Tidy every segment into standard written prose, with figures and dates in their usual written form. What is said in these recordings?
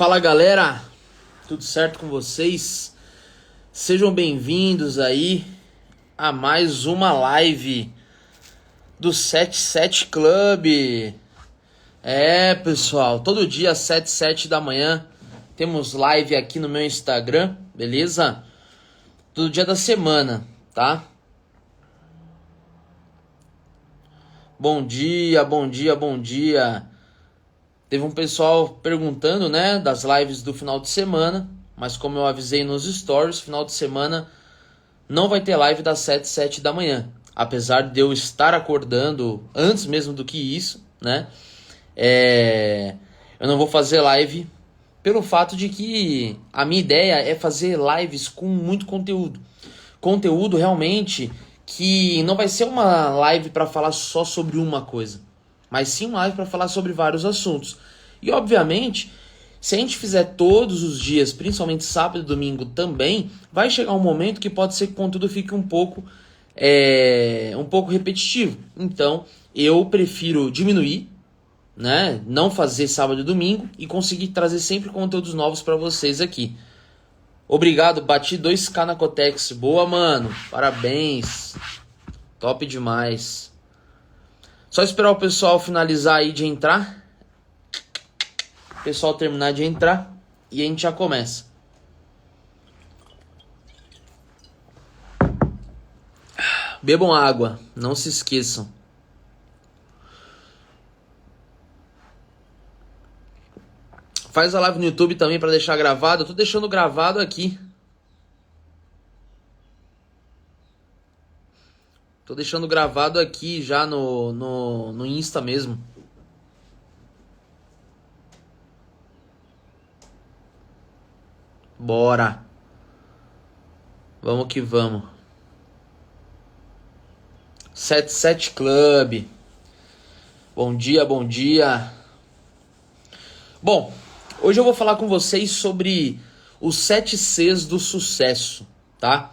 Fala galera, tudo certo com vocês? Sejam bem-vindos aí a mais uma live do 77 Club. Pessoal, todo dia às 7 da manhã temos live aqui no meu Instagram, beleza? Todo dia da semana, tá? Bom dia, bom dia, bom dia. Teve um pessoal perguntando, né, das lives do final de semana, mas como eu avisei nos stories, final de semana não vai ter live das 7 da manhã. Apesar de eu estar acordando antes mesmo do que isso, né, eu não vou fazer live pelo fato de que a minha ideia é fazer lives com muito conteúdo. Conteúdo realmente que não vai ser uma live para falar só sobre uma coisa, mas sim uma live para falar sobre vários assuntos. E obviamente, se a gente fizer todos os dias, principalmente sábado e domingo também, vai chegar um momento que pode ser que o conteúdo fique um pouco repetitivo. Então, eu prefiro diminuir, né? Não fazer sábado e domingo e conseguir trazer sempre conteúdos novos para vocês aqui. Obrigado, bati 2K na Cotex. Boa, mano. Parabéns. Top demais. Só esperar o pessoal finalizar aí de entrar. O pessoal terminar de entrar e a gente já começa. Bebam água, não se esqueçam. Faz a live no YouTube também para deixar gravado. Eu tô deixando gravado aqui. Tô deixando gravado aqui já no Insta mesmo. Bora. Vamos que vamos. 77 Club. Bom dia, bom dia. Bom, hoje eu vou falar com vocês sobre os 7 Cs do sucesso, tá?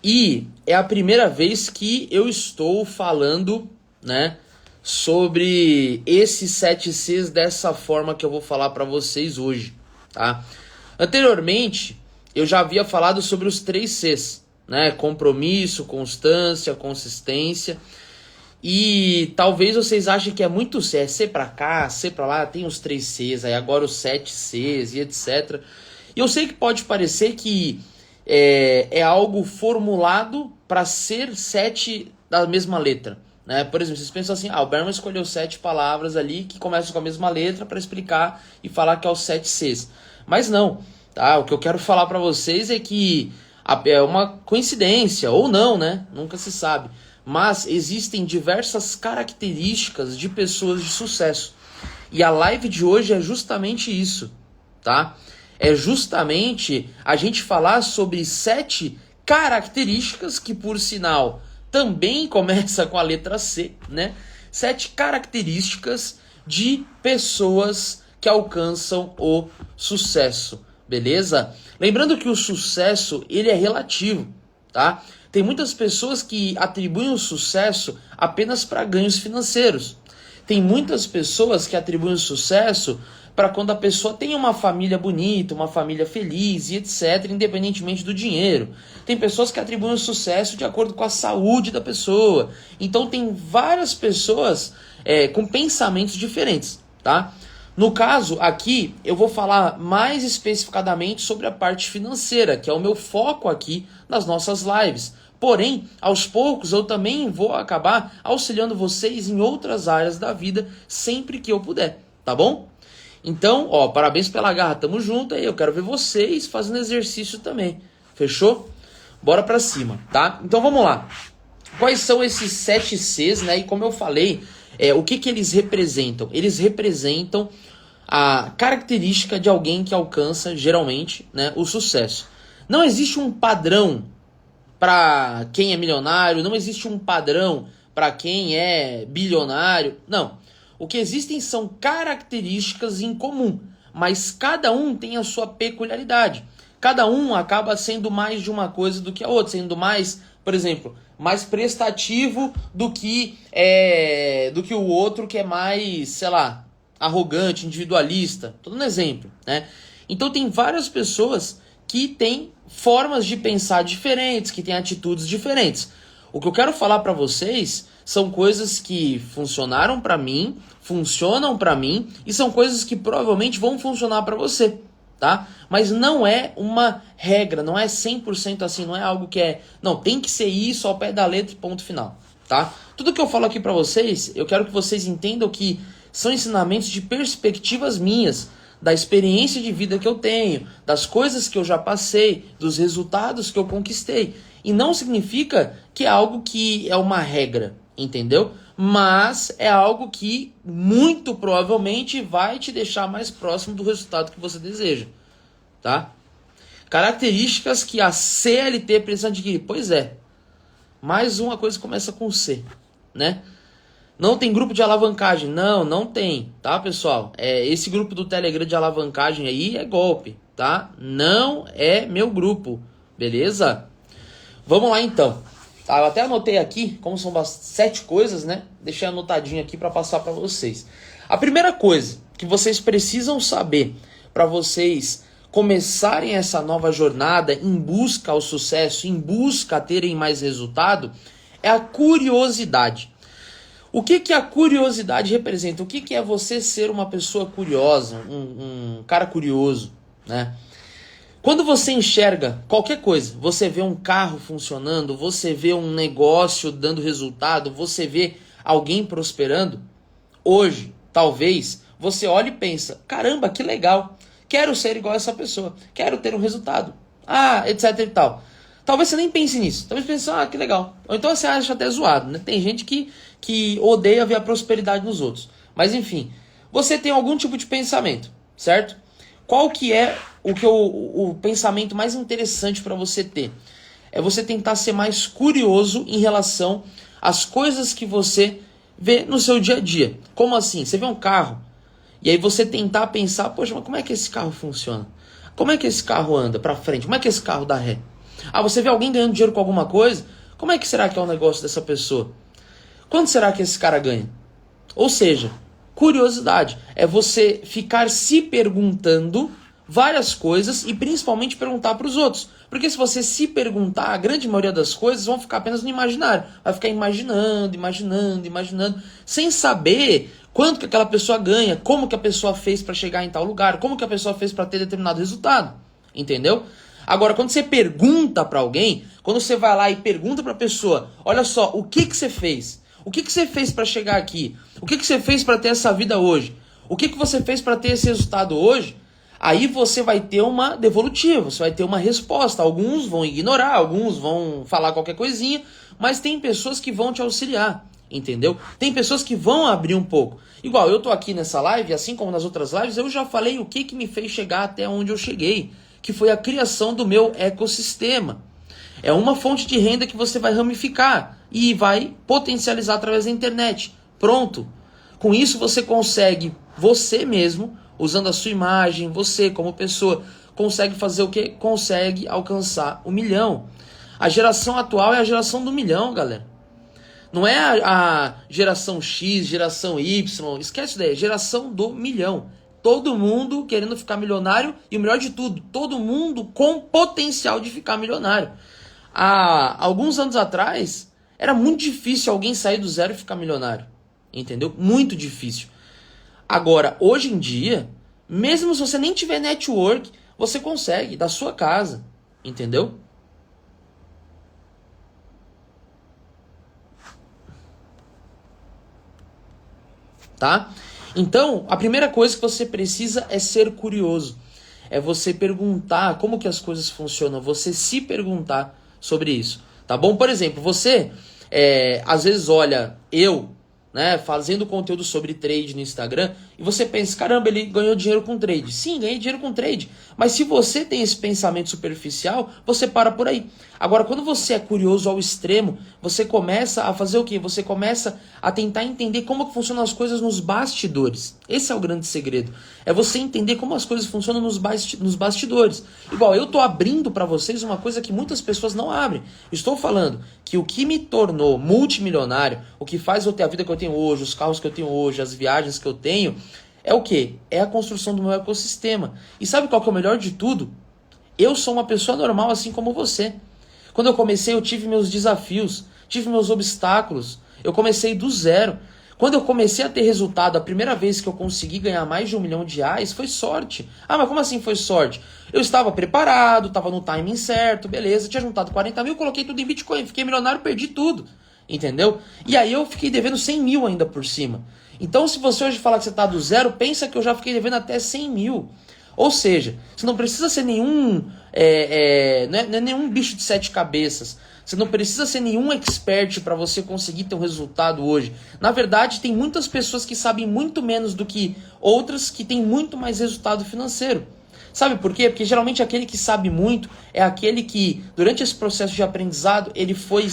E é a primeira vez que eu estou falando, né, sobre esses 7 Cs dessa forma que eu vou falar para vocês hoje, tá? Anteriormente, eu já havia falado sobre os 3 Cs, né? Compromisso, constância, consistência. E talvez vocês achem que é muito C, é C pra cá, C pra lá, tem os 3 Cs, aí agora os 7 Cs e etc. E eu sei que pode parecer que é algo formulado para ser 7 da mesma letra, né? Por exemplo, vocês pensam assim, o Berman escolheu 7 palavras ali que começam com a mesma letra para explicar e falar que é os 7 Cs. Mas não, tá? O que eu quero falar para vocês é que é uma coincidência, ou não, né? Nunca se sabe. Mas existem diversas características de pessoas de sucesso. E a live de hoje é justamente isso, tá? É justamente a gente falar sobre 7 características que, por sinal, também começa com a letra C, né? 7 características de pessoas que alcançam o sucesso, beleza? Lembrando que o sucesso, ele é relativo, tá? Tem muitas pessoas que atribuem o sucesso apenas para ganhos financeiros. Tem muitas pessoas que atribuem o sucesso para quando a pessoa tem uma família bonita, uma família feliz e etc, independentemente do dinheiro. Tem pessoas que atribuem o sucesso de acordo com a saúde da pessoa. Então tem várias pessoas com pensamentos diferentes, tá? No caso aqui, eu vou falar mais especificadamente sobre a parte financeira, que é o meu foco aqui nas nossas lives. Porém, aos poucos eu também vou acabar auxiliando vocês em outras áreas da vida, sempre que eu puder, tá bom? Então, parabéns pela garra, tamo junto aí, eu quero ver vocês fazendo exercício também, fechou? Bora pra cima, tá? Então vamos lá. Quais são esses 7 Cs, né? E como eu falei, o que eles representam? Eles representam a característica de alguém que alcança, geralmente, né, o sucesso. Não existe um padrão para quem é milionário, não existe um padrão para quem é bilionário, não. O que existem são características em comum, mas cada um tem a sua peculiaridade. Cada um acaba sendo mais de uma coisa do que a outra, sendo mais, por exemplo, mais prestativo do que o outro que é mais, sei lá, arrogante, individualista. Tô dando exemplo, né? Então tem várias pessoas que têm formas de pensar diferentes, que têm atitudes diferentes. O que eu quero falar para vocês são coisas que funcionaram para mim, funcionam para mim e são coisas que provavelmente vão funcionar para você, tá? Mas não é uma regra, não é 100% assim, não é algo que é... Não, tem que ser isso ao pé da letra e ponto final, tá? Tudo que eu falo aqui para vocês, eu quero que vocês entendam que são ensinamentos de perspectivas minhas, da experiência de vida que eu tenho, das coisas que eu já passei, dos resultados que eu conquistei. E não significa que é algo que é uma regra, entendeu? Mas é algo que muito provavelmente vai te deixar mais próximo do resultado que você deseja, tá? Características que a CLT precisa adquirir. Pois é, mais uma coisa que começa com C, né? Não tem grupo de alavancagem. Não tem, tá, pessoal? Esse grupo do Telegram de alavancagem aí é golpe, tá? Não é meu grupo, beleza? Vamos lá, então. Tá, eu até anotei aqui, como são 7 coisas, né? Deixei anotadinho aqui para passar para vocês. A primeira coisa que vocês precisam saber para vocês começarem essa nova jornada em busca ao sucesso, em busca a terem mais resultado, é a curiosidade. O que a curiosidade representa? O que é você ser uma pessoa curiosa, um cara curioso, né? Quando você enxerga qualquer coisa, você vê um carro funcionando, você vê um negócio dando resultado, você vê alguém prosperando, hoje, talvez, você olha e pensa, caramba, que legal, quero ser igual a essa pessoa, quero ter um resultado, etc e tal. Talvez você nem pense nisso, talvez você pense, que legal. Ou então você acha até zoado, né? Tem gente que odeia ver a prosperidade nos outros. Mas enfim, você tem algum tipo de pensamento, certo? Qual que é o pensamento mais interessante para você ter? É você tentar ser mais curioso em relação às coisas que você vê no seu dia a dia. Como assim? Você vê um carro, e aí você tentar pensar, poxa, mas como é que esse carro funciona? Como é que esse carro anda para frente? Como é que esse carro dá ré? Você vê alguém ganhando dinheiro com alguma coisa, como é que será que é o negócio dessa pessoa? Quanto será que esse cara ganha? Ou seja, curiosidade é você ficar se perguntando várias coisas e principalmente perguntar para os outros. Porque se você se perguntar, a grande maioria das coisas vão ficar apenas no imaginário. Vai ficar imaginando, sem saber quanto que aquela pessoa ganha, como que a pessoa fez para chegar em tal lugar, como que a pessoa fez para ter determinado resultado. Entendeu? Agora, quando você pergunta para alguém, quando você vai lá e pergunta para a pessoa, olha só, o que você fez? O que você fez para chegar aqui? O que você fez para ter essa vida hoje? O que você fez para ter esse resultado hoje? Aí você vai ter uma devolutiva, você vai ter uma resposta. Alguns vão ignorar, alguns vão falar qualquer coisinha, mas tem pessoas que vão te auxiliar, entendeu? Tem pessoas que vão abrir um pouco. Igual, eu tô aqui nessa live, assim como nas outras lives, eu já falei o que me fez chegar até onde eu cheguei, que foi a criação do meu ecossistema. É uma fonte de renda que você vai ramificar e vai potencializar através da internet. Pronto. Com isso você consegue, você mesmo, usando a sua imagem, você como pessoa, consegue fazer o quê? Consegue alcançar 1 milhão. A geração atual é a geração do 1 milhão, galera. Não é a geração X, geração Y, esquece daí, é geração do 1 milhão. Todo mundo querendo ficar milionário e o melhor de tudo, todo mundo com potencial de ficar milionário. Há alguns anos atrás, era muito difícil alguém sair do zero e ficar milionário. Entendeu? Muito difícil. Agora, hoje em dia, mesmo se você nem tiver network, você consegue, da sua casa. Entendeu? Tá? Então, a primeira coisa que você precisa é ser curioso. É você perguntar como que as coisas funcionam. Você se perguntar sobre isso. Tá bom? Por exemplo, você às vezes olha né, fazendo conteúdo sobre trade no Instagram e você pensa, caramba, ele ganhou dinheiro com trade. Sim, ganhei dinheiro com trade. Mas se você tem esse pensamento superficial, você para por aí. Agora, quando você é curioso ao extremo, você começa a fazer o quê? Você começa a tentar entender como que funcionam as coisas nos bastidores. Esse é o grande segredo. É você entender como as coisas funcionam nos bastidores. Igual, eu tô abrindo para vocês uma coisa que muitas pessoas não abrem. Estou falando que o que me tornou multimilionário, o que faz eu ter a vida que eu tenho hoje, os carros que eu tenho hoje, as viagens que eu tenho, É o quê? É a construção do meu ecossistema. E sabe qual que é o melhor de tudo? Eu sou uma pessoa normal assim como você. Quando eu comecei, eu tive meus desafios, tive meus obstáculos. Eu comecei do zero. Quando eu comecei a ter resultado, a primeira vez que eu consegui ganhar mais de R$ 1 milhão, foi sorte. Ah, mas como assim foi sorte? Eu estava preparado, estava no timing certo, beleza, tinha juntado 40 mil, coloquei tudo em Bitcoin, fiquei milionário, perdi tudo. Entendeu? E aí eu fiquei devendo 100 mil ainda por cima. Então, se você hoje falar que você está do zero, pensa que eu já fiquei devendo até 100 mil. Ou seja, você não precisa ser nenhum não é nenhum bicho de 7 cabeças. Você não precisa ser nenhum expert para você conseguir ter um resultado hoje. Na verdade, tem muitas pessoas que sabem muito menos do que outras que têm muito mais resultado financeiro. Sabe por quê? Porque geralmente aquele que sabe muito é aquele que, durante esse processo de aprendizado, ele foi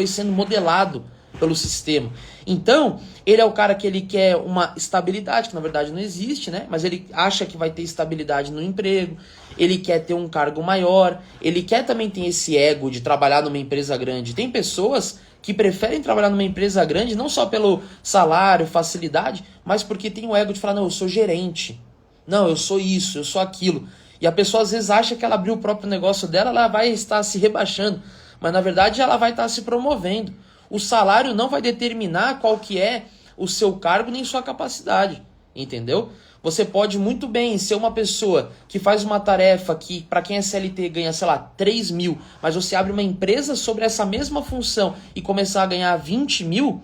sendo modelado pelo sistema. Então, ele é o cara que ele quer uma estabilidade, que na verdade não existe, né? Mas ele acha que vai ter estabilidade no emprego, ele quer ter um cargo maior, ele quer também ter esse ego de trabalhar numa empresa grande. Tem pessoas que preferem trabalhar numa empresa grande não só pelo salário, facilidade, mas porque tem o ego de falar, não, eu sou gerente. Não, eu sou isso, eu sou aquilo. E a pessoa às vezes acha que ela abriu o próprio negócio dela, ela vai estar se rebaixando. Mas na verdade ela vai estar se promovendo. O salário não vai determinar qual que é o seu cargo nem sua capacidade. Entendeu? Você pode muito bem ser uma pessoa que faz uma tarefa que para quem é CLT ganha, sei lá, 3 mil. Mas você abre uma empresa sobre essa mesma função e começar a ganhar 20 mil.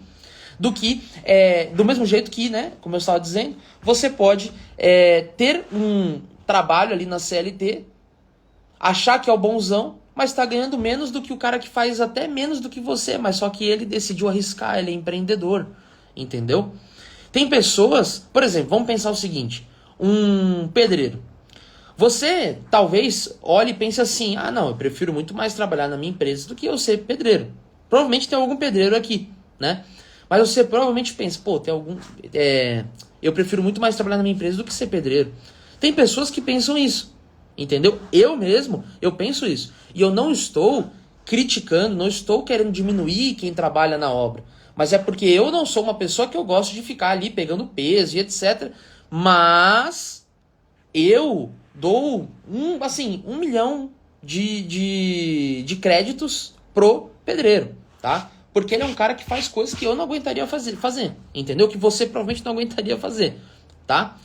Do mesmo jeito que, né, como eu estava dizendo, você pode ter um trabalho ali na CLT, achar que é o bonzão, mas está ganhando menos do que o cara que faz até menos do que você, mas só que ele decidiu arriscar, ele é empreendedor, entendeu? Tem pessoas, por exemplo, vamos pensar o seguinte, um pedreiro. Você talvez olhe e pense assim, ah não, eu prefiro muito mais trabalhar na minha empresa do que eu ser pedreiro. Provavelmente tem algum pedreiro aqui, né? Mas você provavelmente pensa, pô, eu prefiro muito mais trabalhar na minha empresa do que ser pedreiro. Tem pessoas que pensam isso, entendeu? Eu mesmo, eu penso isso. E eu não estou criticando, não estou querendo diminuir quem trabalha na obra. Mas é porque eu não sou uma pessoa que eu gosto de ficar ali pegando peso e etc. Mas eu dou um milhão de créditos pro pedreiro, tá? Porque ele é um cara que faz coisas que eu não aguentaria fazer, entendeu? Que você provavelmente não aguentaria fazer, tá?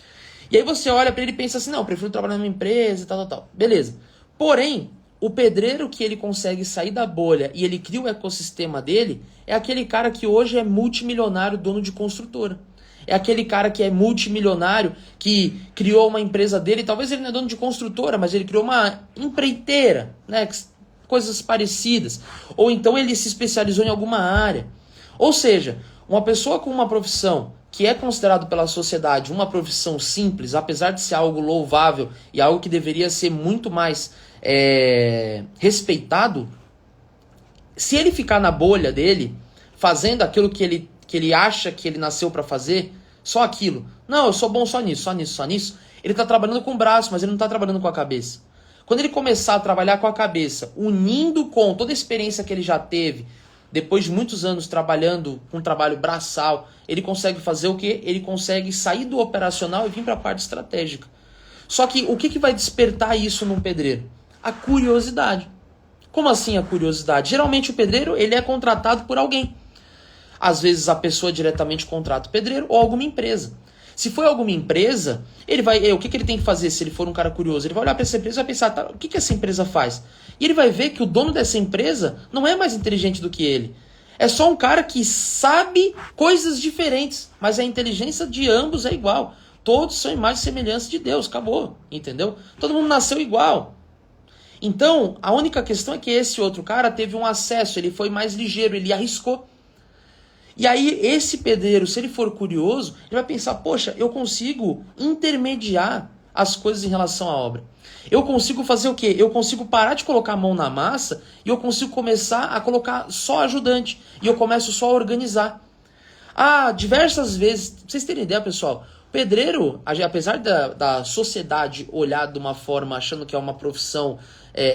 E aí você olha pra ele e pensa assim, não, eu prefiro trabalhar numa empresa e tal. Beleza. Porém, o pedreiro que ele consegue sair da bolha e ele cria o ecossistema dele, é aquele cara que hoje é multimilionário, dono de construtora. É aquele cara que é multimilionário, que criou uma empresa dele, talvez ele não é dono de construtora, mas ele criou uma empreiteira, né? Coisas parecidas. Ou então ele se especializou em alguma área. Ou seja, uma pessoa com uma profissão que é considerado pela sociedade uma profissão simples, apesar de ser algo louvável e algo que deveria ser muito mais respeitado, se ele ficar na bolha dele, fazendo aquilo que ele acha que ele nasceu para fazer, só aquilo. Não, eu sou bom só nisso. Ele está trabalhando com o braço, mas ele não está trabalhando com a cabeça. Quando ele começar a trabalhar com a cabeça, unindo com toda a experiência que ele já teve, depois de muitos anos trabalhando com um trabalho braçal, ele consegue fazer o quê? Ele consegue sair do operacional e vir para a parte estratégica. Só que o que vai despertar isso num pedreiro? A curiosidade. Como assim a curiosidade? Geralmente o pedreiro ele é contratado por alguém. Às vezes a pessoa diretamente contrata o pedreiro ou alguma empresa. Se for alguma empresa, o que ele tem que fazer se ele for um cara curioso? Ele vai olhar para essa empresa e vai pensar, tá, o que essa empresa faz? E ele vai ver que o dono dessa empresa não é mais inteligente do que ele. É só um cara que sabe coisas diferentes, mas a inteligência de ambos é igual. Todos são imagem e semelhança de Deus, acabou, entendeu? Todo mundo nasceu igual. Então, a única questão é que esse outro cara teve um acesso, ele foi mais ligeiro, ele arriscou. E aí, esse pedreiro, se ele for curioso, ele vai pensar, poxa, eu consigo intermediar as coisas em relação à obra. Eu consigo fazer o quê? Eu consigo parar de colocar a mão na massa e eu consigo começar a colocar só ajudante. E eu começo só a organizar. Diversas vezes, pra vocês terem ideia, pessoal, o pedreiro, apesar da sociedade olhar de uma forma achando que é uma profissão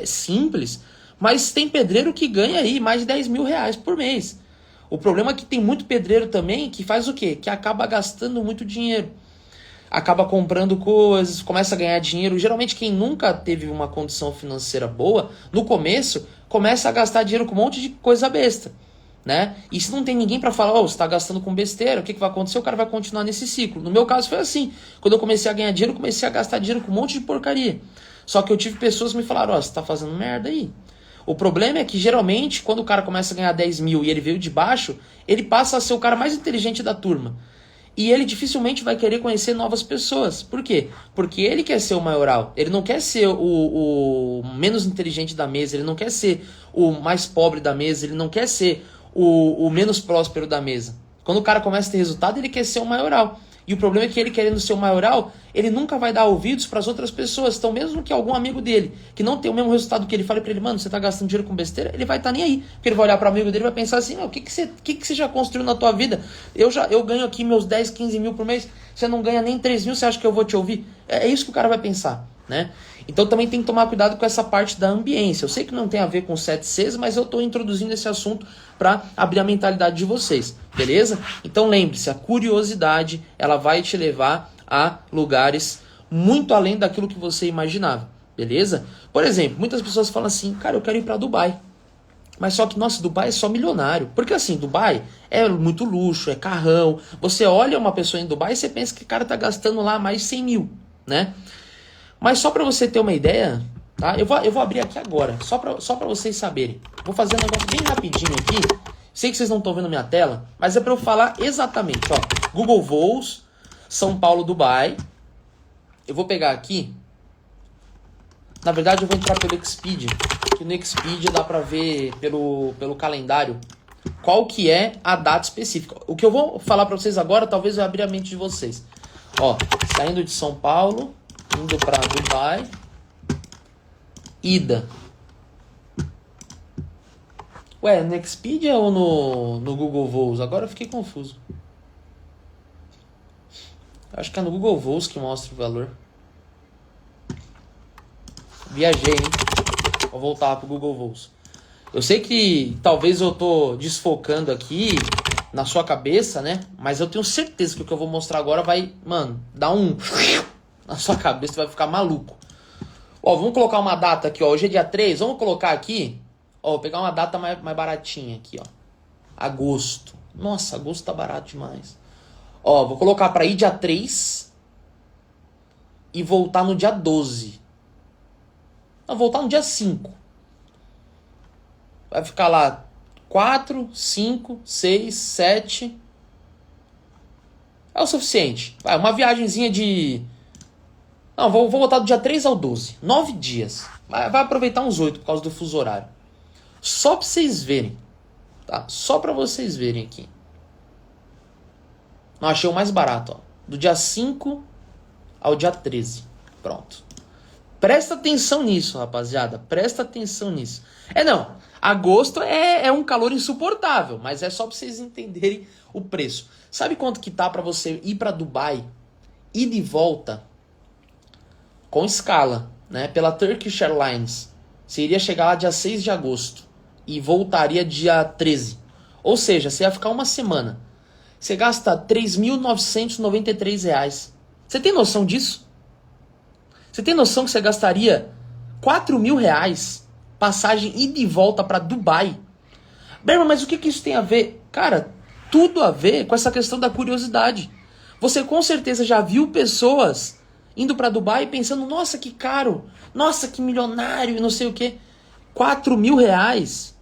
simples, mas tem pedreiro que ganha aí mais de 10 mil reais por mês. O problema é que tem muito pedreiro também que faz o quê? Que acaba gastando muito dinheiro. acaba comprando coisas, começa a ganhar dinheiro. Geralmente quem nunca teve uma condição financeira boa, no começo, começa a gastar dinheiro com um monte de coisa besta, né? E se não tem ninguém para falar, você tá gastando com besteira, o que vai acontecer? O cara vai continuar nesse ciclo. No meu caso foi assim. Quando eu comecei a ganhar dinheiro, eu comecei a gastar dinheiro com um monte de porcaria. Só que eu tive pessoas que me falaram, você tá fazendo merda aí. O problema é que geralmente, quando o cara começa a ganhar 10 mil e ele veio de baixo, ele passa a ser o cara mais inteligente da turma. E ele dificilmente vai querer conhecer novas pessoas. Por quê? Porque ele quer ser o maioral. Ele não quer ser o menos inteligente da mesa. Ele não quer ser o mais pobre da mesa. Ele não quer ser o menos próspero da mesa. Quando o cara começa a ter resultado, ele quer ser o maioral. E o problema é que ele querendo ser o maioral, ele nunca vai dar ouvidos para as outras pessoas. Então mesmo que algum amigo dele, que não tem o mesmo resultado que ele, fale para ele, mano, você tá gastando dinheiro com besteira, ele vai estar nem aí. Porque ele vai olhar para o amigo dele e vai pensar assim, o que você já construiu na tua vida? Eu ganho aqui meus 10, 15 mil por mês, você não ganha nem 3 mil, você acha que eu vou te ouvir? É isso que o cara vai pensar, né? Então também tem que tomar cuidado com essa parte da ambiência. Eu sei que não tem a ver com 7Cs, mas eu estou introduzindo esse assunto para abrir a mentalidade de vocês, beleza? Então lembre-se, a curiosidade ela vai te levar a lugares muito além daquilo que você imaginava, beleza? Por exemplo, muitas pessoas falam assim, cara, eu quero ir para Dubai. Mas só que, nossa, Dubai é só milionário. Porque assim, Dubai é muito luxo, é carrão. Você olha uma pessoa em Dubai e você pensa que o cara tá gastando lá mais de 100 mil, né? Mas só para você ter uma ideia, tá? Eu vou abrir aqui agora, só para vocês saberem. Vou fazer um negócio bem rapidinho aqui. Sei que vocês não estão vendo minha tela, mas é para eu falar exatamente, ó. Google Voos, São Paulo, Dubai. Eu vou pegar aqui. Na verdade, eu vou entrar pelo Expedia, que no Expedia dá para ver pelo calendário qual que é a data específica. O que eu vou falar para vocês agora, talvez eu abrir a mente de vocês. Ó, saindo de São Paulo, indo para Dubai, ida. Ué, no Expedia ou no Google Voos? Agora eu fiquei confuso. Acho que é no Google Voos que mostra o valor. Viajei, hein? Vou voltar pro Google Voos. Eu sei que talvez eu tô desfocando aqui na sua cabeça, né? Mas eu tenho certeza que o que eu vou mostrar agora vai, mano, dar um na sua cabeça, você vai ficar maluco. Ó, vamos colocar uma data aqui, ó. Hoje é dia 3, vamos colocar aqui. Ó, vou pegar uma data mais baratinha aqui, ó. Agosto. Nossa, agosto tá barato demais. Ó, vou colocar pra ir dia 3 e voltar no dia 12. Não, voltar no dia 5. Vai ficar lá 4, 5, 6, 7. É o suficiente. Vai, uma viagenzinha de... Não, vou voltar do dia 3 ao 12. 9 dias. Vai aproveitar uns 8 por causa do fuso horário. Só pra vocês verem. Tá? Só pra vocês verem aqui. Não, achei o mais barato, ó. Do dia 5 ao dia 13. Pronto. Presta atenção nisso, rapaziada. Presta atenção nisso. Não. Agosto é um calor insuportável. Mas é só pra vocês entenderem o preço. Sabe quanto que tá pra você ir pra Dubai? Ir de volta... com escala, né? Pela Turkish Airlines. Você iria chegar lá dia 6 de agosto e voltaria dia 13. Ou seja, você ia ficar uma semana. Você gasta R$ 3.993. Você tem noção disso? Você tem noção que você gastaria R$ 4.000 passagem ida e volta para Dubai? Berman, mas o que isso tem a ver? Cara, tudo a ver com essa questão da curiosidade. Você com certeza já viu pessoas... indo para Dubai pensando, nossa, que caro, nossa, que milionário, e não sei o que. R$ 4.000,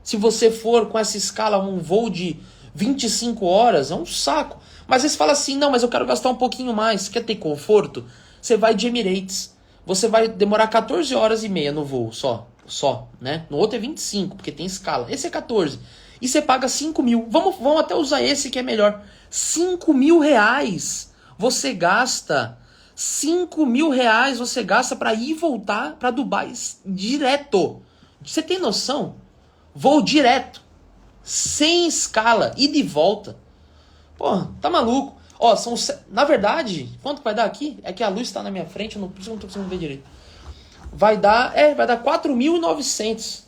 se você for com essa escala, um voo de 25 horas, é um saco. Mas aí você fala assim, não, mas eu quero gastar um pouquinho mais, quer ter conforto? Você vai de Emirates, você vai demorar 14 horas e meia no voo, só, né? No outro é 25, porque tem escala. Esse é 14. E você paga 5 mil. Vamos até usar esse que é melhor. R$ 5.000 você gasta... R$ 5.000 você gasta para ir e voltar para Dubai direto. Você tem noção? Voo direto. Sem escala. Ida e volta. Pô, tá maluco. Ó, na verdade, quanto vai dar aqui? É que a luz tá na minha frente, por isso eu não tô conseguindo ver direito. Vai dar 4.900.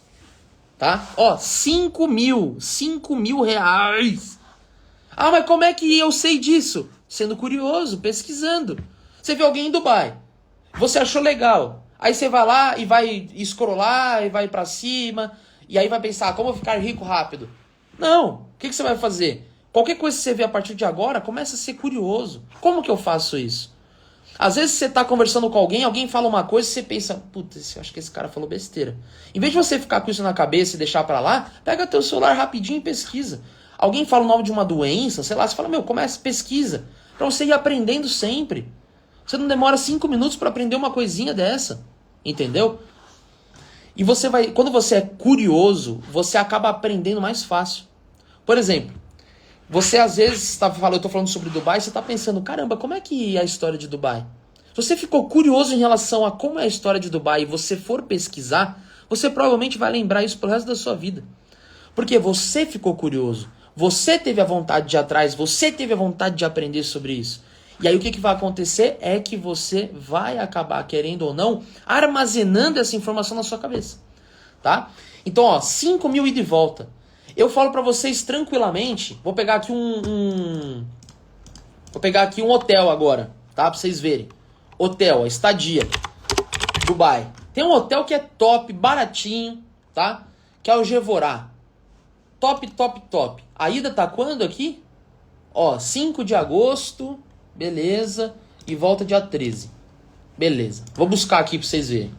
Tá? Ó, 5 mil. R$ 5.000. Ah, mas como é que eu sei disso? Sendo curioso, pesquisando. Você vê alguém em Dubai, você achou legal, aí você vai lá e vai scrollar e vai pra cima, e aí vai pensar, como ficar rico rápido? Não, o que você vai fazer? Qualquer coisa que você vê a partir de agora, começa a ser curioso. Como que eu faço isso? Às vezes você tá conversando com alguém fala uma coisa e você pensa, putz, acho que esse cara falou besteira. Em vez de você ficar com isso na cabeça e deixar pra lá, pega teu celular rapidinho e pesquisa. Alguém fala o nome de uma doença, sei lá, você fala, começa, pesquisa. Pra você ir aprendendo sempre. Você não demora 5 minutos pra aprender uma coisinha dessa. Entendeu? E você vai, quando você é curioso, você acaba aprendendo mais fácil. Por exemplo, você às vezes eu tô falando sobre Dubai, você tá pensando, caramba, como é que é a história de Dubai? Se você ficou curioso em relação a como é a história de Dubai e você for pesquisar, você provavelmente vai lembrar isso pro resto da sua vida. Porque você ficou curioso, você teve a vontade de ir atrás, você teve a vontade de aprender sobre isso. E aí o que vai acontecer é que você vai acabar, querendo ou não, armazenando essa informação na sua cabeça. Tá? Então, ó, 5 mil ida e volta. Eu falo pra vocês tranquilamente, vou pegar aqui um hotel agora, tá? Pra vocês verem. Hotel, a estadia, Dubai. Tem um hotel que é top, baratinho, tá? Que é o Gevorah. Top, top, top. A ida tá quando aqui? Ó, 5 de agosto, beleza. E volta dia 13. Beleza. Vou buscar aqui pra vocês verem.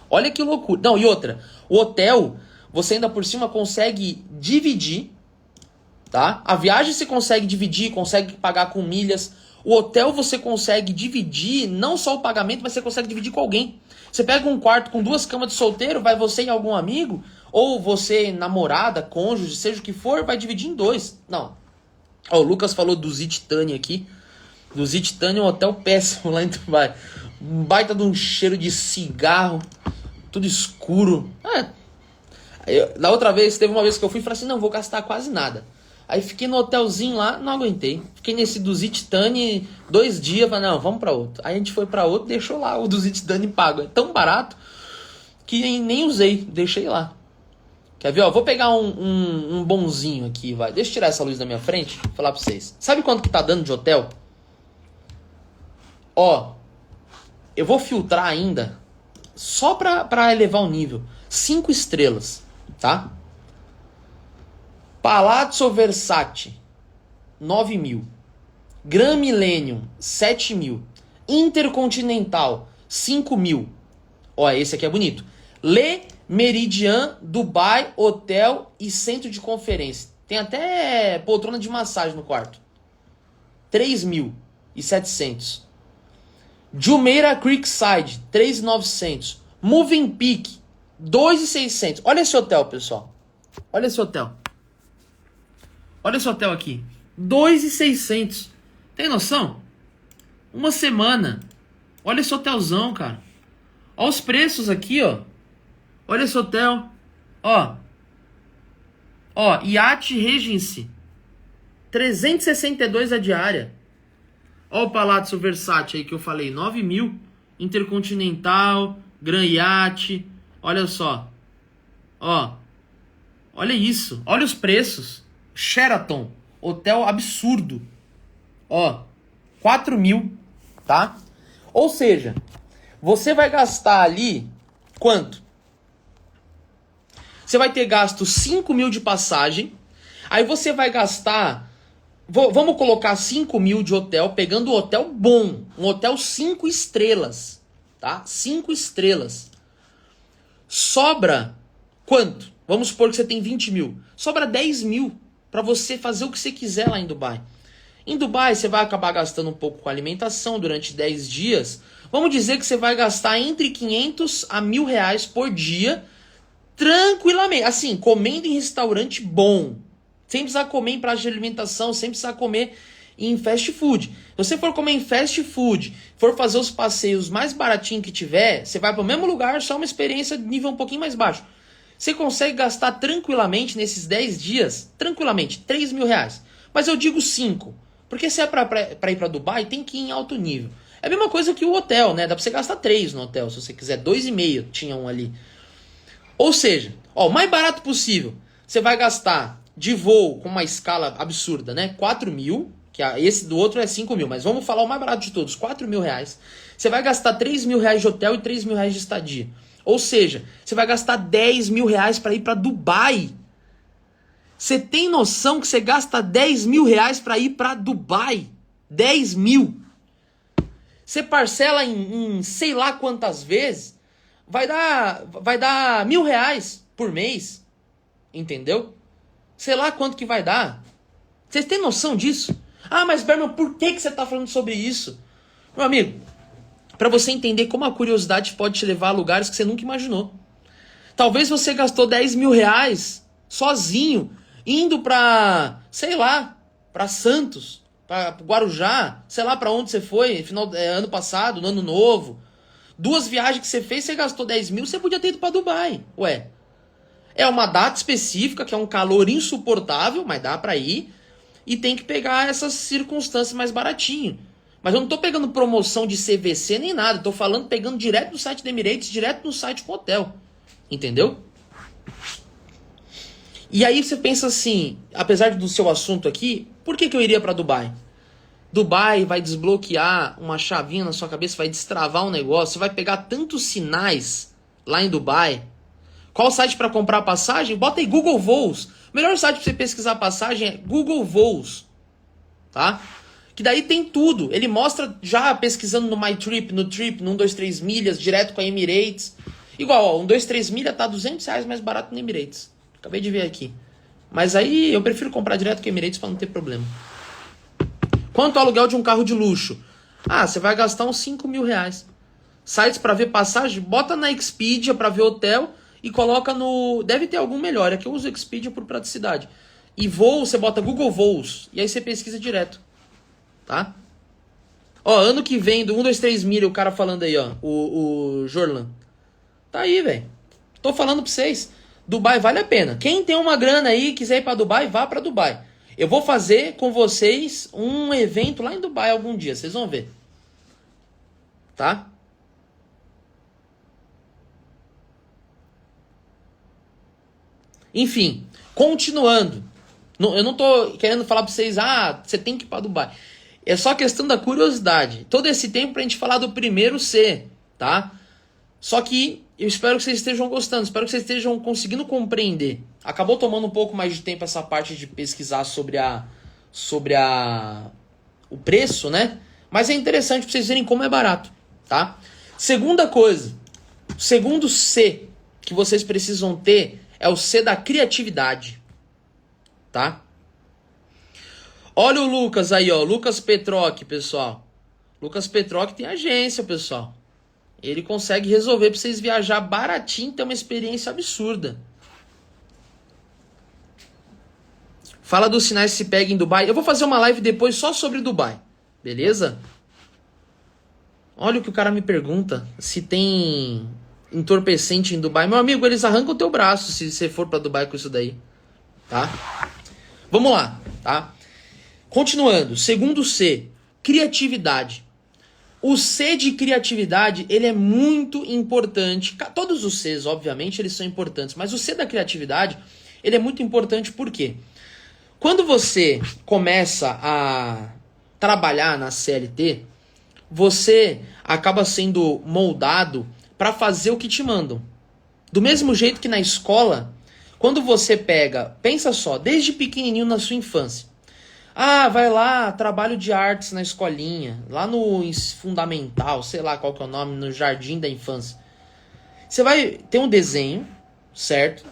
Olha que loucura. Não, e outra. O hotel, você ainda por cima consegue dividir, tá? A viagem você consegue dividir, consegue pagar com milhas. O hotel você consegue dividir, não só o pagamento, mas você consegue dividir com alguém. Você pega um quarto com 2 camas de solteiro, vai você e algum amigo, ou você, namorada, cônjuge, seja o que for, vai dividir em 2. Não. Ó, o Lucas falou do Zititani aqui. Do Zititani é um hotel péssimo lá em Dubai. Um baita de um cheiro de cigarro, tudo escuro. Na outra vez, teve uma vez que eu fui e falei assim, não, vou gastar quase nada. Aí fiquei no hotelzinho lá, não aguentei. Fiquei nesse do Zititani 2 dias, falei, não, vamos pra outro. Aí a gente foi pra outro, deixou lá o do Zititani pago. É tão barato que nem usei, deixei lá. Quer ver, ó, vou pegar um bonzinho aqui, vai. Deixa eu tirar essa luz da minha frente, vou falar pra vocês. Sabe quanto que tá dando de hotel? Ó, eu vou filtrar ainda, só pra elevar o nível. 5 estrelas, tá? Palazzo Versace, 9 mil. Grand Millennium, 7 mil. Intercontinental, 5 mil. Ó, esse aqui é bonito. Le Méridien Dubai Hotel e Centro de Conferência. Tem até poltrona de massagem no quarto. 3.700. Jumeirah Creekside, 3.900. Moving Peak, 2.600. Olha esse hotel, pessoal. Olha esse hotel. Olha esse hotel aqui. 2.600. Tem noção? Uma semana. Olha esse hotelzão, cara. Olha os preços aqui, ó. Olha esse hotel. Ó. Ó, Yacht Regency. 362 a diária. Ó o Palazzo Versace aí que eu falei. 9 mil. Intercontinental. Grand Yacht. Olha só. Ó. Olha isso. Olha os preços. Sheraton. Hotel absurdo. Ó. 4 mil. Tá? Ou seja, você vai gastar ali quanto? Você vai ter gasto 5 mil de passagem. Aí você vai gastar... Vamos colocar 5 mil de hotel, pegando um hotel bom. Um hotel 5 estrelas. Tá? 5 estrelas. Sobra quanto? Vamos supor que você tem 20 mil. Sobra 10 mil para você fazer o que você quiser lá em Dubai. Em Dubai você vai acabar gastando um pouco com alimentação durante 10 dias. Vamos dizer que você vai gastar entre 500 a 1.000 reais por dia, tranquilamente. Assim, comendo em restaurante bom. Sem precisar comer em praça de alimentação, sem precisar comer em fast food. Se você for comer em fast food, for fazer os passeios mais baratinhos que tiver, você vai para o mesmo lugar, só uma experiência de nível um pouquinho mais baixo. Você consegue gastar tranquilamente nesses 10 dias, tranquilamente, 3.000 reais. Mas eu digo 5, porque se é para ir para Dubai, tem que ir em alto nível. É a mesma coisa que o hotel, né? Dá para você gastar 3 no hotel, se você quiser, 2,5 tinha um ali. Ou seja, ó, o mais barato possível, você vai gastar de voo com uma escala absurda, né? 4 mil, esse do outro é 5 mil, mas vamos falar o mais barato de todos, 4 mil reais. Você vai gastar 3 mil reais de hotel e 3 mil reais de estadia. Ou seja, você vai gastar 10 mil reais para ir para Dubai. Você tem noção que você gasta 10 mil reais para ir para Dubai? 10 mil. Você parcela em sei lá quantas vezes, vai dar R$ 1.000 por mês. Entendeu? Sei lá quanto que vai dar. Vocês têm noção disso? Ah, mas Berman, por que você está falando sobre isso? Meu amigo, para você entender como a curiosidade pode te levar a lugares que você nunca imaginou. Talvez você gastou 10 mil reais sozinho, indo para, sei lá, para Santos, para Guarujá, sei lá para onde você foi, ano passado, no ano novo. 2 viagens que você fez, você gastou 10 mil, você podia ter ido para Dubai. Ué, é uma data específica, que é um calor insuportável, mas dá para ir. E tem que pegar essas circunstâncias mais baratinho. Mas eu não tô pegando promoção de CVC nem nada. Eu tô falando, pegando direto no site da Emirates, direto no site com hotel. Entendeu? E aí você pensa assim, apesar do seu assunto aqui, por que eu iria para Dubai? Dubai vai desbloquear uma chavinha na sua cabeça, vai destravar um negócio, você vai pegar tantos sinais lá em Dubai. Qual site para comprar passagem? Bota aí Google Voos. O melhor site para você pesquisar passagem é Google Voos. Tá? Que daí tem tudo. Ele mostra já pesquisando no MyTrip, no Trip, no 123 milhas, direto com a Emirates. Igual, ó, 123 milha tá R$ 200 mais barato no Emirates. Acabei de ver aqui. Mas aí eu prefiro comprar direto com a Emirates para não ter problema. Quanto ao aluguel de um carro de luxo? Ah, você vai gastar uns 5 mil reais. Sites para ver passagem, bota na Expedia para ver hotel e coloca no... Deve ter algum melhor, é que eu uso Expedia por praticidade. E voo, você bota Google Voos e aí você pesquisa direto. Tá? Ó, ano que vem, do 123 milha, o cara falando aí, ó, o Jorlan. Tá aí, velho. Tô falando pra vocês. Dubai vale a pena. Quem tem uma grana aí, quiser ir pra Dubai, vá pra Dubai. Eu vou fazer com vocês um evento lá em Dubai algum dia, vocês vão ver. Tá? Enfim, continuando. Eu não tô querendo falar pra vocês, você tem que ir pra Dubai. É só questão da curiosidade. Todo esse tempo pra gente falar do primeiro C, tá? Só que eu espero que vocês estejam gostando, espero que vocês estejam conseguindo compreender. Acabou tomando um pouco mais de tempo essa parte de pesquisar sobre o preço, né? Mas é interessante pra vocês verem como é barato, tá? Segunda coisa, segundo C que vocês precisam ter é o C da criatividade, tá? Olha o Lucas aí, ó, Lucas Petroc, pessoal. Lucas Petroc tem agência, pessoal. Ele consegue resolver para vocês viajar baratinho, ter uma experiência absurda. Fala dos sinais que se pega em Dubai. Eu vou fazer uma live depois só sobre Dubai, beleza? Olha o que o cara me pergunta, se tem entorpecente em Dubai. Meu amigo, eles arrancam o teu braço se você for para Dubai com isso daí, tá? Vamos lá, tá? Continuando, segundo C, criatividade. O C de criatividade, ele é muito importante. Todos os Cs, obviamente, eles são importantes, mas o C da criatividade, ele é muito importante por quê? Quando você começa a trabalhar na CLT, você acaba sendo moldado para fazer o que te mandam. Do mesmo jeito que na escola, quando você pega, pensa só, desde pequenininho na sua infância, vai lá, trabalho de artes na escolinha, lá no fundamental, sei lá qual que é o nome, no jardim da infância. Você vai ter um desenho, certo?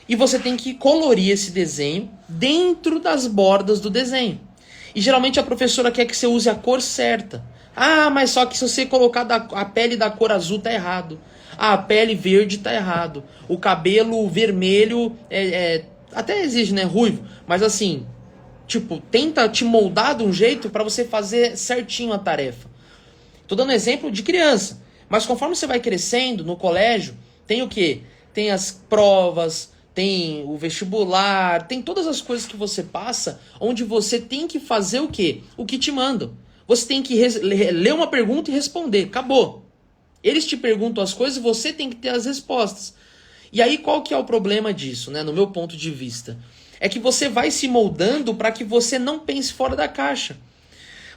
E você tem que colorir esse desenho dentro das bordas do desenho. E geralmente a professora quer que você use a cor certa. Mas só que se você colocar a pele da cor azul tá errado. A pele verde tá errado. O cabelo vermelho até exige, né, ruivo, mas assim, tipo, tenta te moldar de um jeito para você fazer certinho a tarefa. Tô dando exemplo de criança. Mas conforme você vai crescendo no colégio, tem o quê? Tem as provas, tem o vestibular, tem todas as coisas que você passa, onde você tem que fazer o quê? O que te mandam. Você tem que ler uma pergunta e responder. Acabou. Eles te perguntam as coisas e você tem que ter as respostas. E aí qual que é o problema disso, né? No meu ponto de vista? É que você vai se moldando para que você não pense fora da caixa.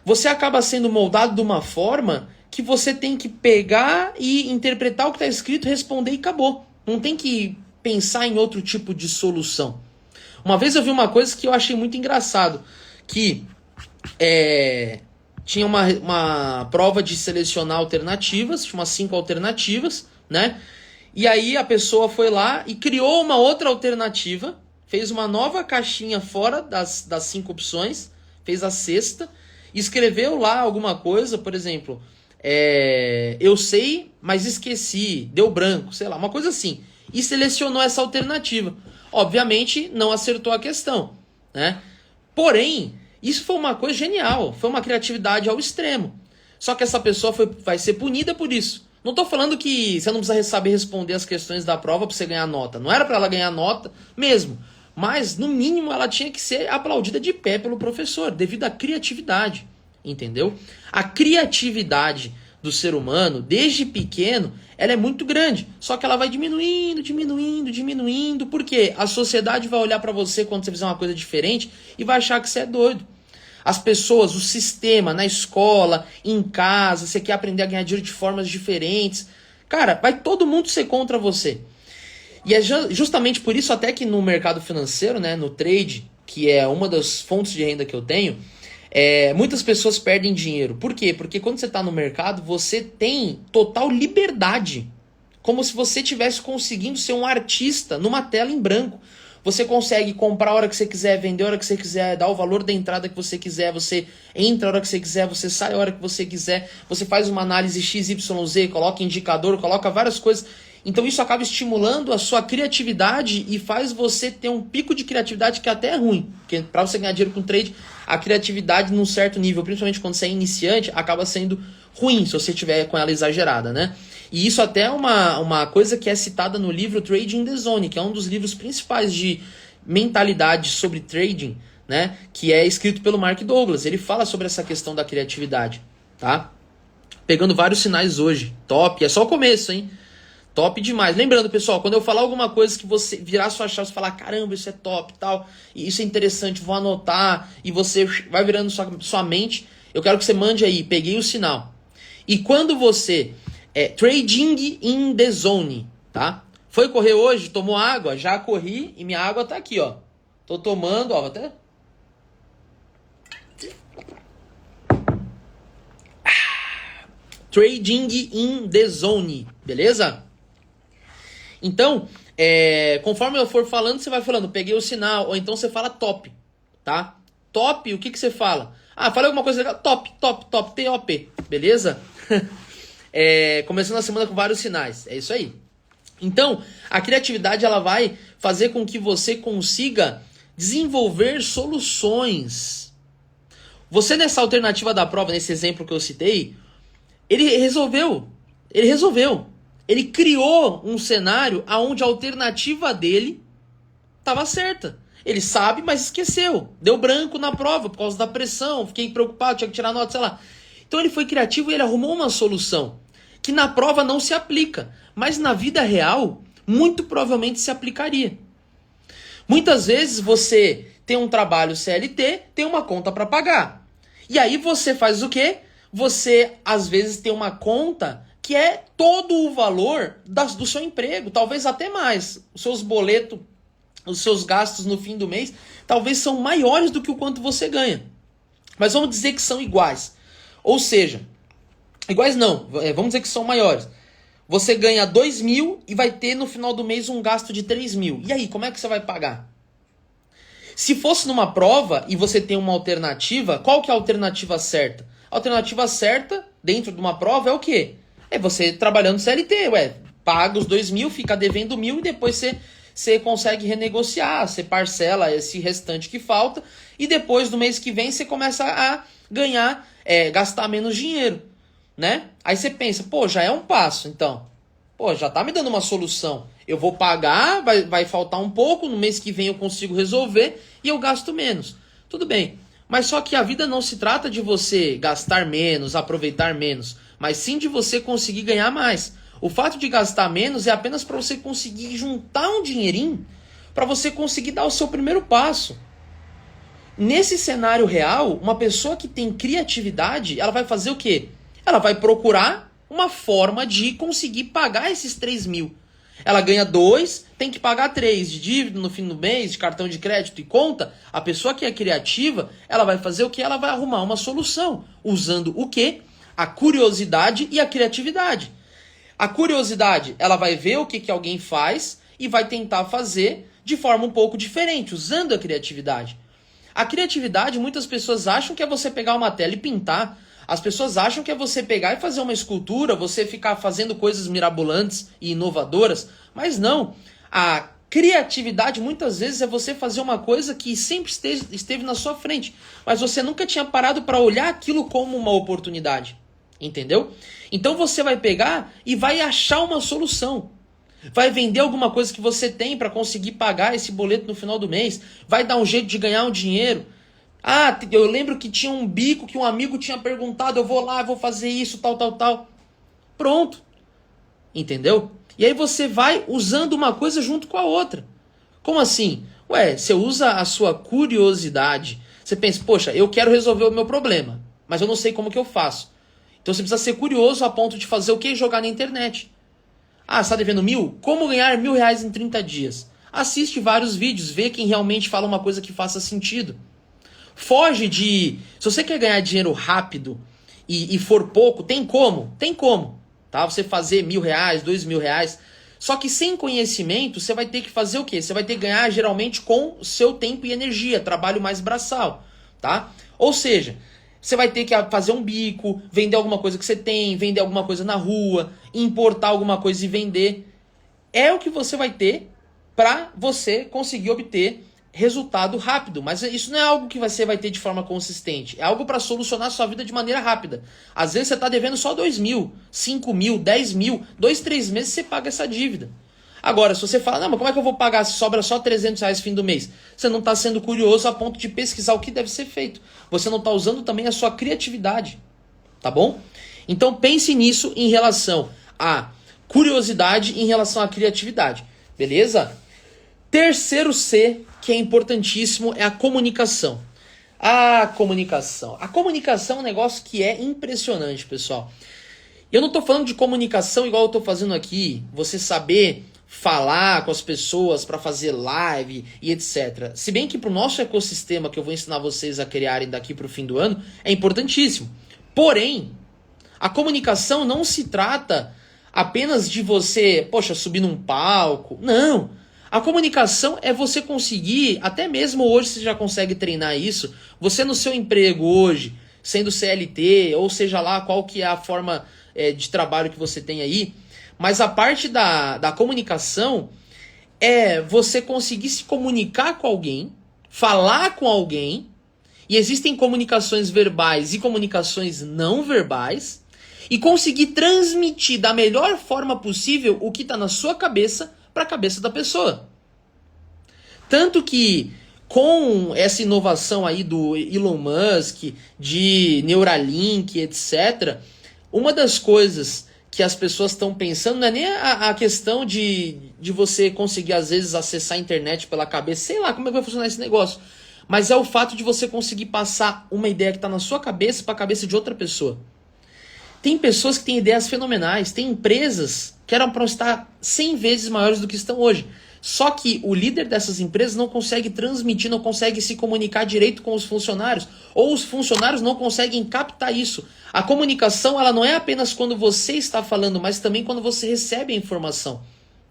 você acaba sendo moldado de uma forma que você tem que pegar e interpretar o que está escrito, responder e acabou. Não tem que pensar em outro tipo de solução. Uma vez eu vi uma coisa que eu achei muito engraçado, que tinha uma prova de selecionar alternativas, tinha umas 5 alternativas, né? E aí a pessoa foi lá e criou uma outra alternativa, fez uma nova caixinha fora das 5 opções, fez a sexta, escreveu lá alguma coisa, por exemplo, eu sei, mas esqueci, deu branco, sei lá, uma coisa assim. E selecionou essa alternativa. Obviamente não acertou a questão, né? Porém, isso foi uma coisa genial, foi uma criatividade ao extremo. Só que essa pessoa vai ser punida por isso. Não estou falando que você não precisa saber responder as questões da prova para você ganhar nota. Não era para ela ganhar nota mesmo. Mas, no mínimo, ela tinha que ser aplaudida de pé pelo professor, devido à criatividade. Entendeu? A criatividade do ser humano, desde pequeno, ela é muito grande. Só que ela vai diminuindo, diminuindo, diminuindo. Por quê? A sociedade vai olhar para você quando você fizer uma coisa diferente e vai achar que você é doido. As pessoas, o sistema, na escola, em casa, você quer aprender a ganhar dinheiro de formas diferentes. Cara, vai todo mundo ser contra você. E é justamente por isso até que no mercado financeiro, né, no trade, que é uma das fontes de renda que eu tenho, muitas pessoas perdem dinheiro. Por quê? Porque quando você está no mercado, você tem total liberdade. Como se você estivesse conseguindo ser um artista numa tela em branco. Você consegue comprar a hora que você quiser, vender a hora que você quiser, dar o valor da entrada que você quiser, você entra a hora que você quiser, você sai a hora que você quiser, você faz uma análise XYZ, coloca indicador, coloca várias coisas. Então isso acaba estimulando a sua criatividade e faz você ter um pico de criatividade que até é ruim. Porque para você ganhar dinheiro com trade, a criatividade num certo nível, principalmente quando você é iniciante, acaba sendo ruim se você tiver com ela exagerada, né? E isso até é uma coisa que é citada no livro Trading the Zone, que é um dos livros principais de mentalidade sobre trading, né? Que é escrito pelo Mark Douglas. Ele fala sobre essa questão da criatividade, tá? Pegando vários sinais hoje. Top, é só o começo, hein? Top demais. Lembrando, pessoal, quando eu falar alguma coisa que você virar sua chave e falar, caramba, isso é top e tal, e isso é interessante, vou anotar, e você vai virando sua mente, eu quero que você mande aí, peguei o sinal. E quando você... Trading in the Zone, tá? Foi correr hoje, tomou água, já corri e minha água tá aqui, ó. Tô tomando, ó, até... Trading in the Zone, beleza? Então, conforme eu for falando, você vai falando, peguei o sinal, ou então você fala top, tá? Top, o que você fala? Ah, falei alguma coisa legal, top, top, top, T-O-P, beleza? Começando a semana com vários sinais, é isso aí. Então, a criatividade ela vai fazer com que você consiga desenvolver soluções. Você nessa alternativa da prova, nesse exemplo que eu citei, ele resolveu. Ele criou um cenário onde a alternativa dele estava certa. Ele sabe, mas esqueceu. Deu branco na prova por causa da pressão, fiquei preocupado, tinha que tirar nota, sei lá. Então ele foi criativo e ele arrumou uma solução que na prova não se aplica, mas na vida real muito provavelmente se aplicaria. Muitas vezes você tem um trabalho CLT, tem uma conta para pagar. E aí você faz o quê? Você às vezes tem uma conta que é todo o valor do seu emprego, talvez até mais. Os seus boletos, os seus gastos no fim do mês, talvez são maiores do que o quanto você ganha. Mas vamos dizer que são iguais. Ou seja, iguais não, vamos dizer que são maiores. Você ganha 2 mil e vai ter no final do mês um gasto de 3 mil. E aí, como é que você vai pagar? Se fosse numa prova e você tem uma alternativa, qual que é a alternativa certa? A alternativa certa, dentro de uma prova, é o quê? É você trabalhando CLT, paga os 2 mil, fica devendo 1.000 e depois você consegue renegociar, você parcela esse restante que falta e depois do mês que vem você começa a ganhar, gastar menos dinheiro, né? Aí você pensa, pô, já é um passo, então. Pô, já tá me dando uma solução. Eu vou pagar, vai faltar um pouco, no mês que vem eu consigo resolver e eu gasto menos. Tudo bem, mas só que a vida não se trata de você gastar menos, aproveitar menos, mas sim de você conseguir ganhar mais. O fato de gastar menos é apenas para você conseguir juntar um dinheirinho para você conseguir dar o seu primeiro passo. Nesse cenário real, uma pessoa que tem criatividade, ela vai fazer o quê? Ela vai procurar uma forma de conseguir pagar esses 3 mil. Ela ganha 2, tem que pagar 3 de dívida no fim do mês, de cartão de crédito e conta. A pessoa que é criativa, ela vai fazer o quê? Ela vai arrumar uma solução. Usando o quê? A curiosidade e a criatividade. A curiosidade, ela vai ver o que alguém faz e vai tentar fazer de forma um pouco diferente, usando a criatividade. A criatividade, muitas pessoas acham que é você pegar uma tela e pintar. As pessoas acham que é você pegar e fazer uma escultura, você ficar fazendo coisas mirabolantes e inovadoras. Mas não. A criatividade, muitas vezes, é você fazer uma coisa que sempre esteve na sua frente. Mas você nunca tinha parado para olhar aquilo como uma oportunidade. Entendeu? Então você vai pegar e vai achar uma solução. Vai vender alguma coisa que você tem para conseguir pagar esse boleto no final do mês. Vai dar um jeito de ganhar um dinheiro. Ah, eu lembro que tinha um bico que um amigo tinha perguntado, eu vou lá, vou fazer isso, tal. Pronto. Entendeu? E aí você vai usando uma coisa junto com a outra. Como assim? Ué, você usa a sua curiosidade. Você pensa, poxa, eu quero resolver o meu problema, mas eu não sei como que eu faço. Então você precisa ser curioso a ponto de fazer o quê? Jogar na internet. Ah, você está devendo 1.000? Como ganhar R$1.000 em 30 dias? Assiste vários vídeos, vê quem realmente fala uma coisa que faça sentido. Foge de... Se você quer ganhar dinheiro rápido e for pouco, tem como? Tem como. Tá? Você fazer R$1.000, R$2.000. Só que sem conhecimento, você vai ter que fazer o quê? Você vai ter que ganhar geralmente com o seu tempo e energia, trabalho mais braçal. Tá? Ou seja... Você vai ter que fazer um bico, vender alguma coisa que você tem, vender alguma coisa na rua, importar alguma coisa e vender. É o que você vai ter para você conseguir obter resultado rápido. Mas isso não é algo que você vai ter de forma consistente. É algo para solucionar a sua vida de maneira rápida. Às vezes você está devendo só 2.000, 5.000, 10.000, 2, 3 meses você paga essa dívida. Agora, se você fala, não, mas como é que eu vou pagar se sobra só R$300 no fim do mês? Você não está sendo curioso a ponto de pesquisar o que deve ser feito. Você não está usando também a sua criatividade. Tá bom? Então pense nisso em relação à curiosidade e em relação à criatividade. Beleza? Terceiro C, que é importantíssimo, é a comunicação. A comunicação. A comunicação é um negócio que é impressionante, pessoal. Eu não estou falando de comunicação igual eu estou fazendo aqui. Você saber... falar com as pessoas para fazer live e etc. Se bem que para o nosso ecossistema que eu vou ensinar vocês a criarem daqui para o fim do ano, é importantíssimo. Porém, a comunicação não se trata apenas de você, poxa, subir num palco. Não! A comunicação é você conseguir, até mesmo hoje você já consegue treinar isso, você no seu emprego hoje, sendo CLT, ou seja lá qual que é a forma de trabalho que você tem aí, mas a parte da comunicação é você conseguir se comunicar com alguém, falar com alguém, e existem comunicações verbais e comunicações não verbais, e conseguir transmitir da melhor forma possível o que está na sua cabeça para a cabeça da pessoa. Tanto que com essa inovação aí do Elon Musk, de Neuralink, etc., uma das coisas que as pessoas estão pensando não é nem a questão de você conseguir, às vezes, acessar a internet pela cabeça, sei lá como é que vai funcionar esse negócio, mas é o fato de você conseguir passar uma ideia que está na sua cabeça para a cabeça de outra pessoa. Tem pessoas que têm ideias fenomenais, tem empresas que eram para estar 100 vezes maiores do que estão hoje. Só que o líder dessas empresas não consegue transmitir, não consegue se comunicar direito com os funcionários, ou os funcionários não conseguem captar isso. A comunicação, ela não é apenas quando você está falando, mas também quando você recebe a informação,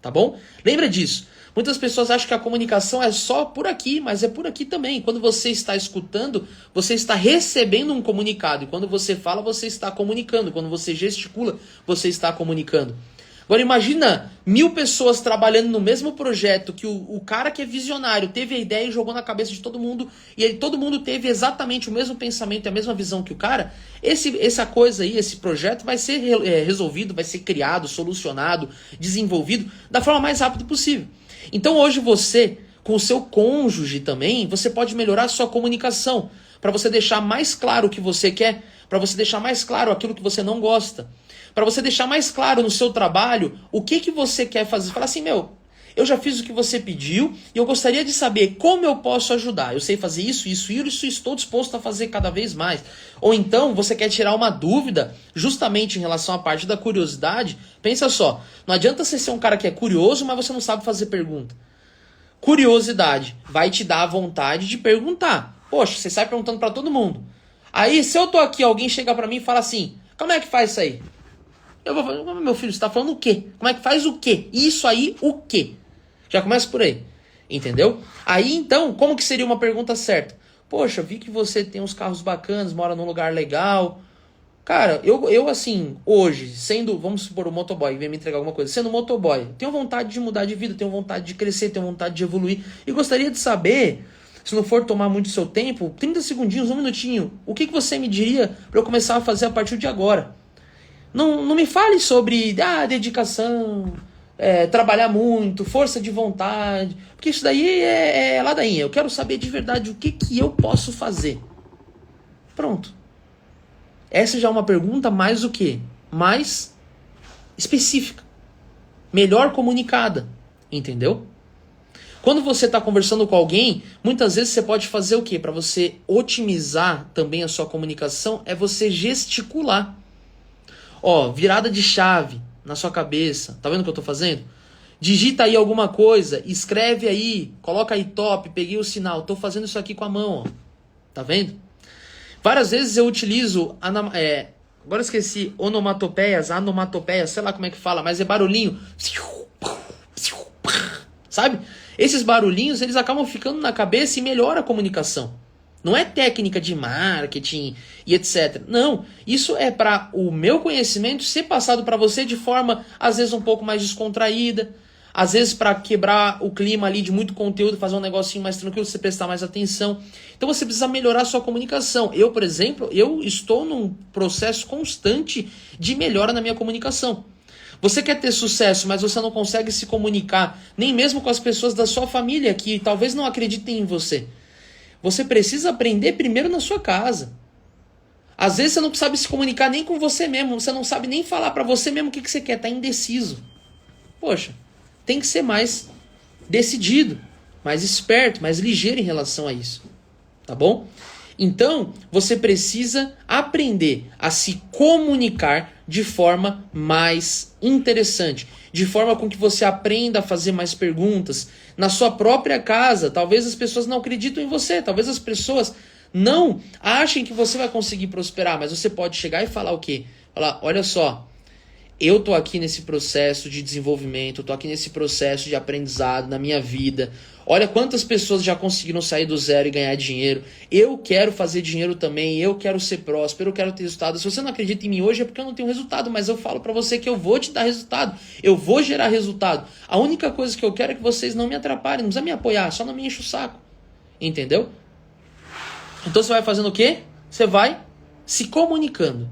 tá bom? Lembra disso. Muitas pessoas acham que a comunicação é só por aqui, mas é por aqui também. Quando você está escutando, você está recebendo um comunicado, e quando você fala, você está comunicando. Quando você gesticula, você está comunicando. Agora imagina 1.000 pessoas trabalhando no mesmo projeto, que o cara que é visionário teve a ideia e jogou na cabeça de todo mundo, e aí todo mundo teve exatamente o mesmo pensamento e a mesma visão que o cara. Essa coisa aí, esse projeto vai ser resolvido, vai ser criado, solucionado, desenvolvido da forma mais rápida possível. Então hoje você, com o seu cônjuge também, você pode melhorar a sua comunicação, para você deixar mais claro o que você quer, para você deixar mais claro aquilo que você não gosta. Para você deixar mais claro no seu trabalho o que você quer fazer. Fala assim, eu já fiz o que você pediu e eu gostaria de saber como eu posso ajudar. Eu sei fazer isso, isso, isso, estou disposto a fazer cada vez mais. Ou então você quer tirar uma dúvida justamente em relação à parte da curiosidade. Pensa só, não adianta você ser um cara que é curioso, mas você não sabe fazer pergunta. Curiosidade vai te dar a vontade de perguntar. Poxa, você sai perguntando pra todo mundo. Aí, se eu tô aqui, alguém chega pra mim e fala assim, como é que faz isso aí? Eu vou falar, meu filho, você tá falando o quê? Como é que faz o quê? Isso aí, o quê? Já começa por aí, entendeu? Aí, então, como que seria uma pergunta certa? Poxa, vi que você tem uns carros bacanas, mora num lugar legal. Cara, eu assim, hoje, sendo, vamos supor, um motoboy, vem me entregar alguma coisa, sendo motoboy, tenho vontade de mudar de vida, tenho vontade de crescer, tenho vontade de evoluir, e gostaria de saber, se não for tomar muito seu tempo, 30 segundinhos, um minutinho, o que você me diria para eu começar a fazer a partir de agora? Não me fale sobre dedicação, trabalhar muito, força de vontade, porque isso daí é ladainha. Eu quero saber de verdade o que eu posso fazer. Pronto. Essa já é uma pergunta mais o quê? Mais específica. Melhor comunicada. Entendeu? Quando você está conversando com alguém, muitas vezes você pode fazer o quê? Para você otimizar também a sua comunicação, é você gesticular. Ó, virada de chave na sua cabeça. Tá vendo o que eu tô fazendo? Digita aí alguma coisa, escreve aí, coloca aí top, peguei o sinal. Tô fazendo isso aqui com a mão, ó. Tá vendo? Várias vezes eu utilizo, agora esqueci, onomatopeias, sei lá como é que fala, mas é barulhinho. Sabe? Esses barulhinhos, eles acabam ficando na cabeça e melhora a comunicação. Não é técnica de marketing e etc. Não, isso é para o meu conhecimento ser passado para você de forma, às vezes, um pouco mais descontraída. Às vezes para quebrar o clima ali de muito conteúdo, fazer um negocinho mais tranquilo, você prestar mais atenção. Então você precisa melhorar a sua comunicação. Eu, por exemplo, eu estou num processo constante de melhora na minha comunicação. Você quer ter sucesso, mas você não consegue se comunicar, nem mesmo com as pessoas da sua família, que talvez não acreditem em você. Você precisa aprender primeiro na sua casa. Às vezes você não sabe se comunicar nem com você mesmo, você não sabe nem falar para você mesmo o que você quer, tá indeciso. Poxa, tem que ser mais decidido, mais esperto, mais ligeiro em relação a isso. Tá bom? Então, você precisa aprender a se comunicar de forma mais interessante, de forma com que você aprenda a fazer mais perguntas. Na sua própria casa, talvez as pessoas não acreditem em você, talvez as pessoas não achem que você vai conseguir prosperar, mas você pode chegar e falar o quê? Falar, olha só, eu tô aqui nesse processo de desenvolvimento, tô aqui nesse processo de aprendizado na minha vida. Olha quantas pessoas já conseguiram sair do zero e ganhar dinheiro. Eu quero fazer dinheiro também, eu quero ser próspero, eu quero ter resultado. Se você não acredita em mim hoje é porque eu não tenho resultado, mas eu falo pra você que eu vou te dar resultado. Eu vou gerar resultado. A única coisa que eu quero é que vocês não me atrapalhem, não precisa me apoiar, só não me enche o saco. Entendeu? Então você vai fazendo o quê? Você vai se comunicando.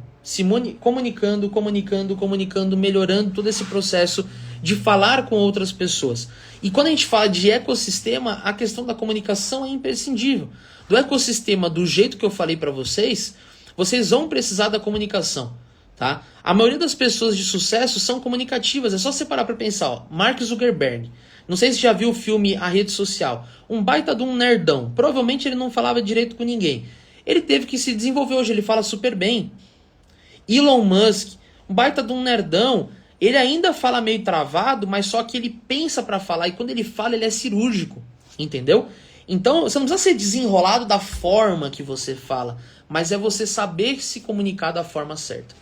Comunicando, melhorando todo esse processo de falar com outras pessoas. E quando a gente fala de ecossistema, a questão da comunicação é imprescindível. Do ecossistema, do jeito que eu falei para vocês, vocês vão precisar da comunicação. Tá? A maioria das pessoas de sucesso são comunicativas. É só você parar para pensar. Ó, Mark Zuckerberg. Não sei se já viu o filme A Rede Social. Um baita de um nerdão. Provavelmente ele não falava direito com ninguém. Ele teve que se desenvolver hoje. Ele fala super bem. Elon Musk, um baita de um nerdão, ele ainda fala meio travado, mas só que ele pensa para falar, e quando ele fala, ele é cirúrgico, entendeu? Então, você não precisa ser desenrolado da forma que você fala, mas é você saber se comunicar da forma certa.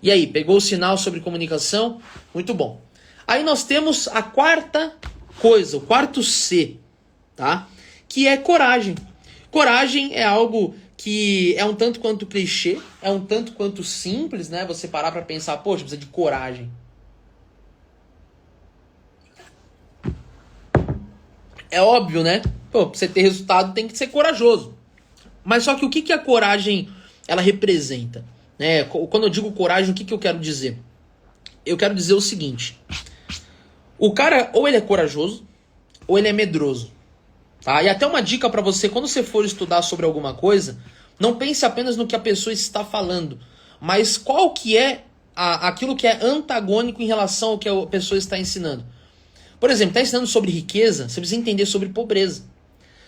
E aí, pegou o sinal sobre comunicação? Muito bom. Aí nós temos a quarta coisa, o quarto C, tá? Que é coragem. Coragem é algo que é um tanto quanto clichê, é um tanto quanto simples, né? Você parar pra pensar, poxa, precisa de coragem. É óbvio, né? Pô, pra você ter resultado tem que ser corajoso. Mas só que o que a coragem ela representa? Né? Quando eu digo coragem, o que eu quero dizer? Eu quero dizer o seguinte. O cara, ou ele é corajoso, ou ele é medroso. Tá? E até uma dica para você, quando você for estudar sobre alguma coisa, não pense apenas no que a pessoa está falando, mas qual que é aquilo que é antagônico em relação ao que a pessoa está ensinando. Por exemplo, tá ensinando sobre riqueza, você precisa entender sobre pobreza.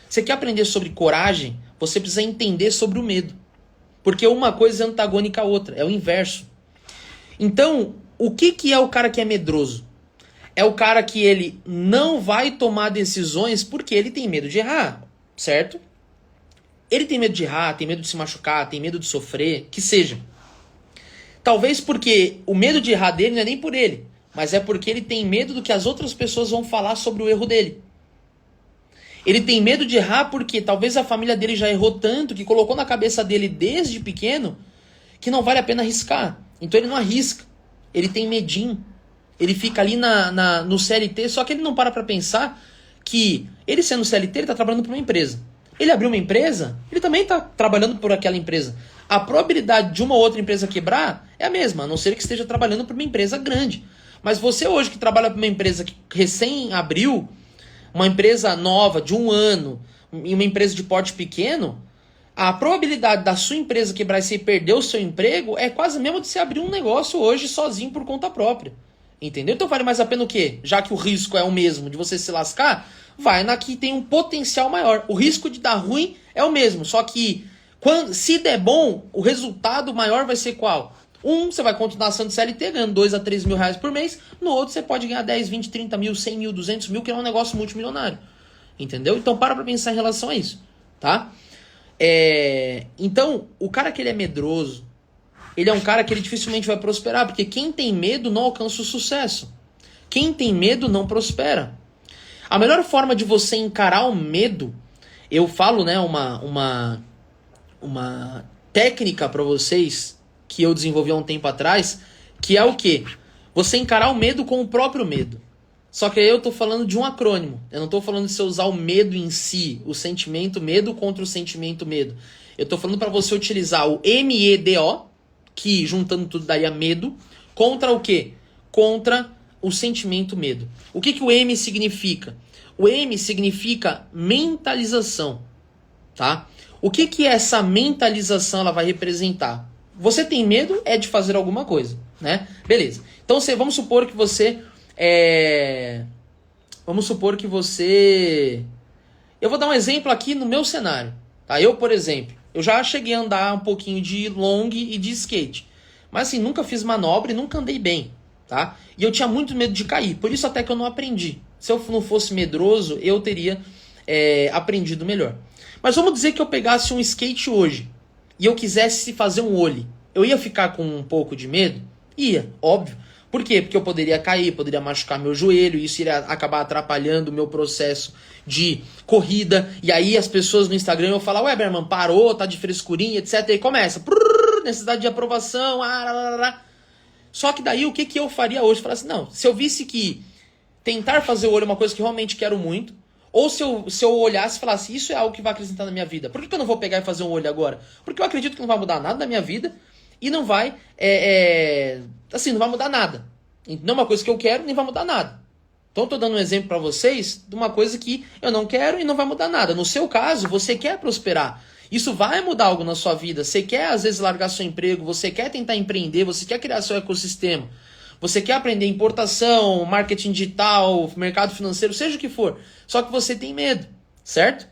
Você quer aprender sobre coragem, você precisa entender sobre o medo. Porque uma coisa é antagônica à outra, é o inverso. Então, o que é o cara que é medroso? É o cara que ele não vai tomar decisões porque ele tem medo de errar, certo? Ele tem medo de errar, tem medo de se machucar, tem medo de sofrer, que seja. Talvez porque o medo de errar dele não é nem por ele, mas é porque ele tem medo do que as outras pessoas vão falar sobre o erro dele. Ele tem medo de errar porque talvez a família dele já errou tanto que colocou na cabeça dele desde pequeno que não vale a pena arriscar. Então ele não arrisca, ele tem medinho. Ele fica ali no CLT, só que ele não para pra pensar que ele sendo CLT, ele tá trabalhando por uma empresa. Ele abriu uma empresa, ele também tá trabalhando por aquela empresa. A probabilidade de uma ou outra empresa quebrar é a mesma, a não ser que esteja trabalhando por uma empresa grande. Mas você hoje que trabalha por uma empresa que recém abriu, uma empresa nova de 1 ano, e uma empresa de porte pequeno, a probabilidade da sua empresa quebrar e você perder o seu emprego é quase mesmo de você abrir um negócio hoje sozinho por conta própria. Entendeu? Então vale mais a pena o quê? Já que o risco é o mesmo de você se lascar, vai na que tem um potencial maior. O risco de dar ruim é o mesmo, só que se der bom, o resultado maior vai ser qual? Você vai continuar sendo CLT, ganhando 2 a 3 mil reais por mês. No outro, você pode ganhar 10, 20, 30 mil, 100 mil, 200 mil, que é um negócio multimilionário. Entendeu? Então para pra pensar em relação a isso, tá? Então, o cara que ele é medroso, ele é um cara que ele dificilmente vai prosperar, porque quem tem medo não alcança o sucesso. Quem tem medo não prospera. A melhor forma de você encarar o medo, eu falo, né, uma técnica para vocês que eu desenvolvi há um tempo atrás, que é o quê? Você encarar o medo com o próprio medo. Só que aí eu tô falando de um acrônimo. Eu não tô falando de você usar o medo em si, o sentimento medo contra o sentimento medo. Eu tô falando para você utilizar o MEDO, que juntando tudo daria medo, contra o quê? Contra o sentimento medo. O que o M significa? O M significa mentalização, tá? O que essa mentalização ela vai representar? Você tem medo é de fazer alguma coisa, né? Beleza. Então vamos supor que você eu vou dar um exemplo aqui no meu cenário, tá? Eu, por exemplo, eu já cheguei a andar um pouquinho de long e de skate. Mas assim, nunca fiz manobra e nunca andei bem, tá? E eu tinha muito medo de cair, por isso até que eu não aprendi. Se eu não fosse medroso, eu teria aprendido melhor. Mas vamos dizer que eu pegasse um skate hoje e eu quisesse fazer um ollie. Eu ia ficar com um pouco de medo? Ia, óbvio. Por quê? Porque eu poderia cair, poderia machucar meu joelho, isso iria acabar atrapalhando o meu processo de corrida. E aí as pessoas no Instagram iam falar, ué, Berman, parou, tá de frescurinha, etc. E começa, necessidade de aprovação, Só que daí o que eu faria hoje? Falar assim, não, se eu visse que tentar fazer o olho é uma coisa que eu realmente quero muito, ou se eu olhasse e falasse, isso é algo que vai acrescentar na minha vida, por que eu não vou pegar e fazer um olho agora? Porque eu acredito que não vai mudar nada na minha vida e não vai, não vai mudar nada. Não é uma coisa que eu quero, nem vai mudar nada. Então eu tô dando um exemplo para vocês de uma coisa que eu não quero e não vai mudar nada. No seu caso, você quer prosperar. Isso vai mudar algo na sua vida. Você quer, às vezes, largar seu emprego, você quer tentar empreender, você quer criar seu ecossistema. Você quer aprender importação, marketing digital, mercado financeiro, seja o que for. Só que você tem medo, certo?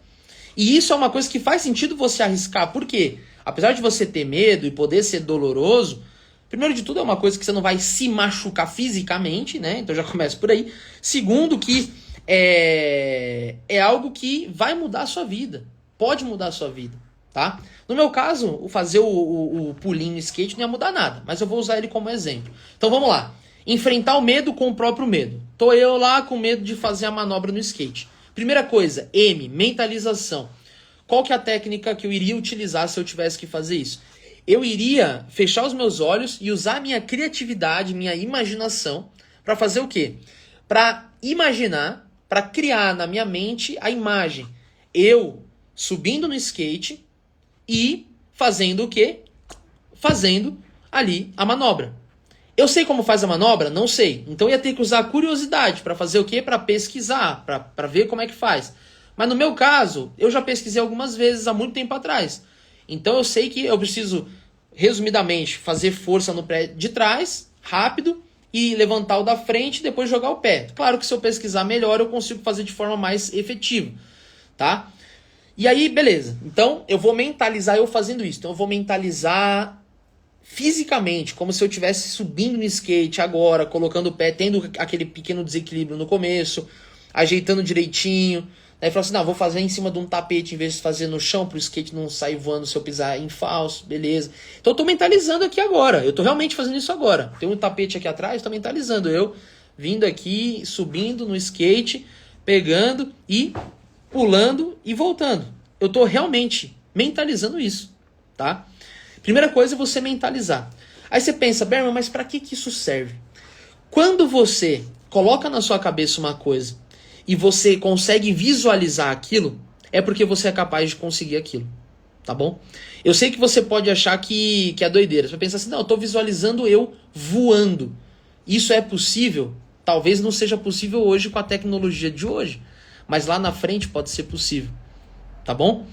E isso é uma coisa que faz sentido você arriscar. Por quê? Apesar de você ter medo e poder ser doloroso, primeiro de tudo é uma coisa que você não vai se machucar fisicamente, né? Então já começa por aí. Segundo que é algo que vai mudar a sua vida. Pode mudar a sua vida, tá? No meu caso, fazer o pulinho skate não ia mudar nada, mas eu vou usar ele como exemplo. Então vamos lá. Enfrentar o medo com o próprio medo. Tô eu lá com medo de fazer a manobra no skate. Primeira coisa, M, mentalização. Qual que é a técnica que eu iria utilizar se eu tivesse que fazer isso? Eu iria fechar os meus olhos e usar minha criatividade, minha imaginação, para fazer o quê? Para imaginar, para criar na minha mente a imagem. Eu subindo no skate e fazendo o quê? Fazendo ali a manobra. Eu sei como faz a manobra? Não sei. Então eu ia ter que usar a curiosidade para fazer o quê? Para pesquisar, para ver como é que faz. Mas no meu caso, eu já pesquisei algumas vezes há muito tempo atrás. Então eu sei que eu preciso, resumidamente, fazer força no pé de trás, rápido, e levantar o da frente e depois jogar o pé. Claro que se eu pesquisar melhor, eu consigo fazer de forma mais efetiva, tá? E aí, beleza. Então, eu vou mentalizar eu fazendo isso. Então, eu vou mentalizar fisicamente, como se eu estivesse subindo no skate agora, colocando o pé, tendo aquele pequeno desequilíbrio no começo, ajeitando direitinho. Daí falo assim, não, vou fazer em cima de um tapete em vez de fazer no chão, para o skate não sair voando se eu pisar em falso, beleza. Então eu tô mentalizando aqui agora, eu tô realmente fazendo isso agora. Tem um tapete aqui atrás, tô mentalizando eu vindo aqui, subindo no skate, pegando e pulando e voltando. Eu tô realmente mentalizando isso, tá? Primeira coisa é você mentalizar. Aí você pensa, Berman, mas para que isso serve? Quando você coloca na sua cabeça uma coisa e você consegue visualizar aquilo, é porque você é capaz de conseguir aquilo, tá bom? Eu sei que você pode achar que é doideira. Você vai pensar assim, não, eu tô visualizando eu voando. Isso é possível? Talvez não seja possível hoje com a tecnologia de hoje, mas lá na frente pode ser possível, tá bom?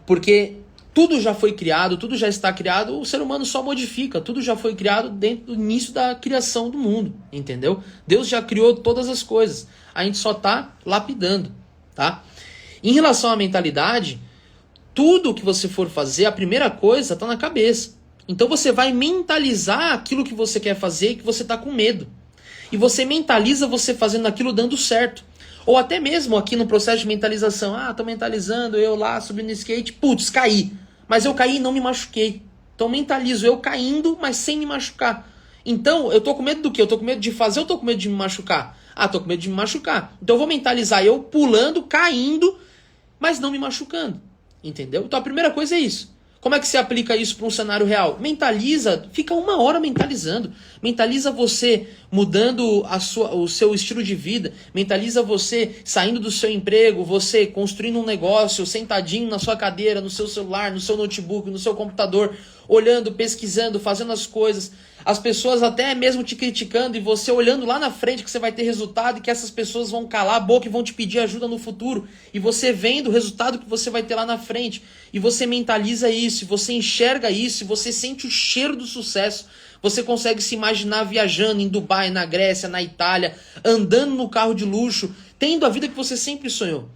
Porque tudo já foi criado, tudo já está criado, o ser humano só modifica, tudo já foi criado dentro do início da criação do mundo, entendeu? Deus já criou todas as coisas, a gente só está lapidando, tá? Em relação à mentalidade, tudo que você for fazer, a primeira coisa está na cabeça. Então você vai mentalizar aquilo que você quer fazer e que você está com medo. E você mentaliza você fazendo aquilo dando certo. Ou até mesmo aqui no processo de mentalização, tô mentalizando, eu lá subindo no skate, putz, caí. Mas eu caí e não me machuquei. Então mentalizo eu caindo, mas sem me machucar. Então, eu tô com medo do quê? Eu tô com medo de fazer ou tô com medo de me machucar? Tô com medo de me machucar. Então eu vou mentalizar eu pulando, caindo, mas não me machucando. Entendeu? Então a primeira coisa é isso. Como é que se aplica isso para um cenário real? Mentaliza, fica 1 hora mentalizando. Mentaliza você mudando o seu estilo de vida. Mentaliza você saindo do seu emprego, você construindo um negócio, sentadinho na sua cadeira, no seu celular, no seu notebook, no seu computador, olhando, pesquisando, fazendo as coisas. As pessoas até mesmo te criticando e você olhando lá na frente que você vai ter resultado e que essas pessoas vão calar a boca e vão te pedir ajuda no futuro. E você vendo o resultado que você vai ter lá na frente. E você mentaliza isso, e você enxerga isso, e você sente o cheiro do sucesso. Você consegue se imaginar viajando em Dubai, na Grécia, na Itália, andando no carro de luxo, tendo a vida que você sempre sonhou.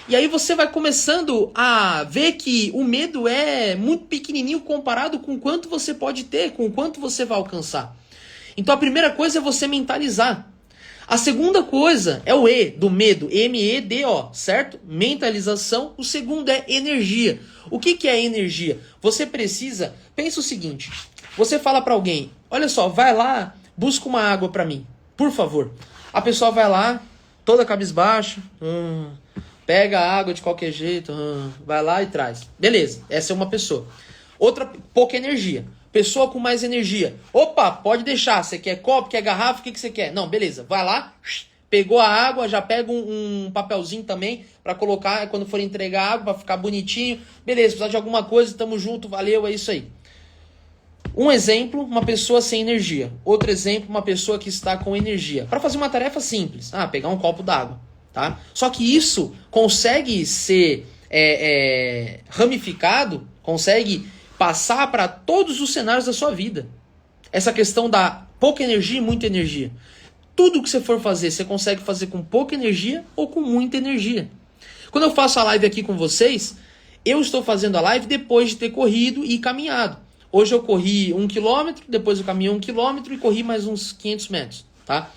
E aí você vai começando a ver que o medo é muito pequenininho comparado com quanto você pode ter, com quanto você vai alcançar. Então a primeira coisa é você mentalizar. A segunda coisa é o E, do medo, M-E-D-O, certo? Mentalização. O segundo é energia. O que é energia? Você precisa, pensa o seguinte, você fala para alguém, olha só, vai lá, busca uma água para mim, por favor. A pessoa vai lá, toda cabisbaixa, pega a água de qualquer jeito, vai lá e traz. Beleza, essa é uma pessoa. Outra, pouca energia. Pessoa com mais energia. Opa, pode deixar. Você quer copo, quer garrafa, o que você quer? Não, beleza. Vai lá, pegou a água, já pega um papelzinho também para colocar quando for entregar a água, para ficar bonitinho. Beleza, precisar de alguma coisa, tamo junto, valeu, é isso aí. Um exemplo, uma pessoa sem energia. Outro exemplo, uma pessoa que está com energia. Para fazer uma tarefa simples. Pegar um copo d'água. Tá? Só que isso consegue ser ramificado, consegue passar para todos os cenários da sua vida. Essa questão da pouca energia e muita energia. Tudo que você for fazer, você consegue fazer com pouca energia ou com muita energia. Quando eu faço a live aqui com vocês, eu estou fazendo a live depois de ter corrido e caminhado. Hoje eu corri 1 km, depois eu caminhei 1 km e corri mais uns 500 metros. Tá?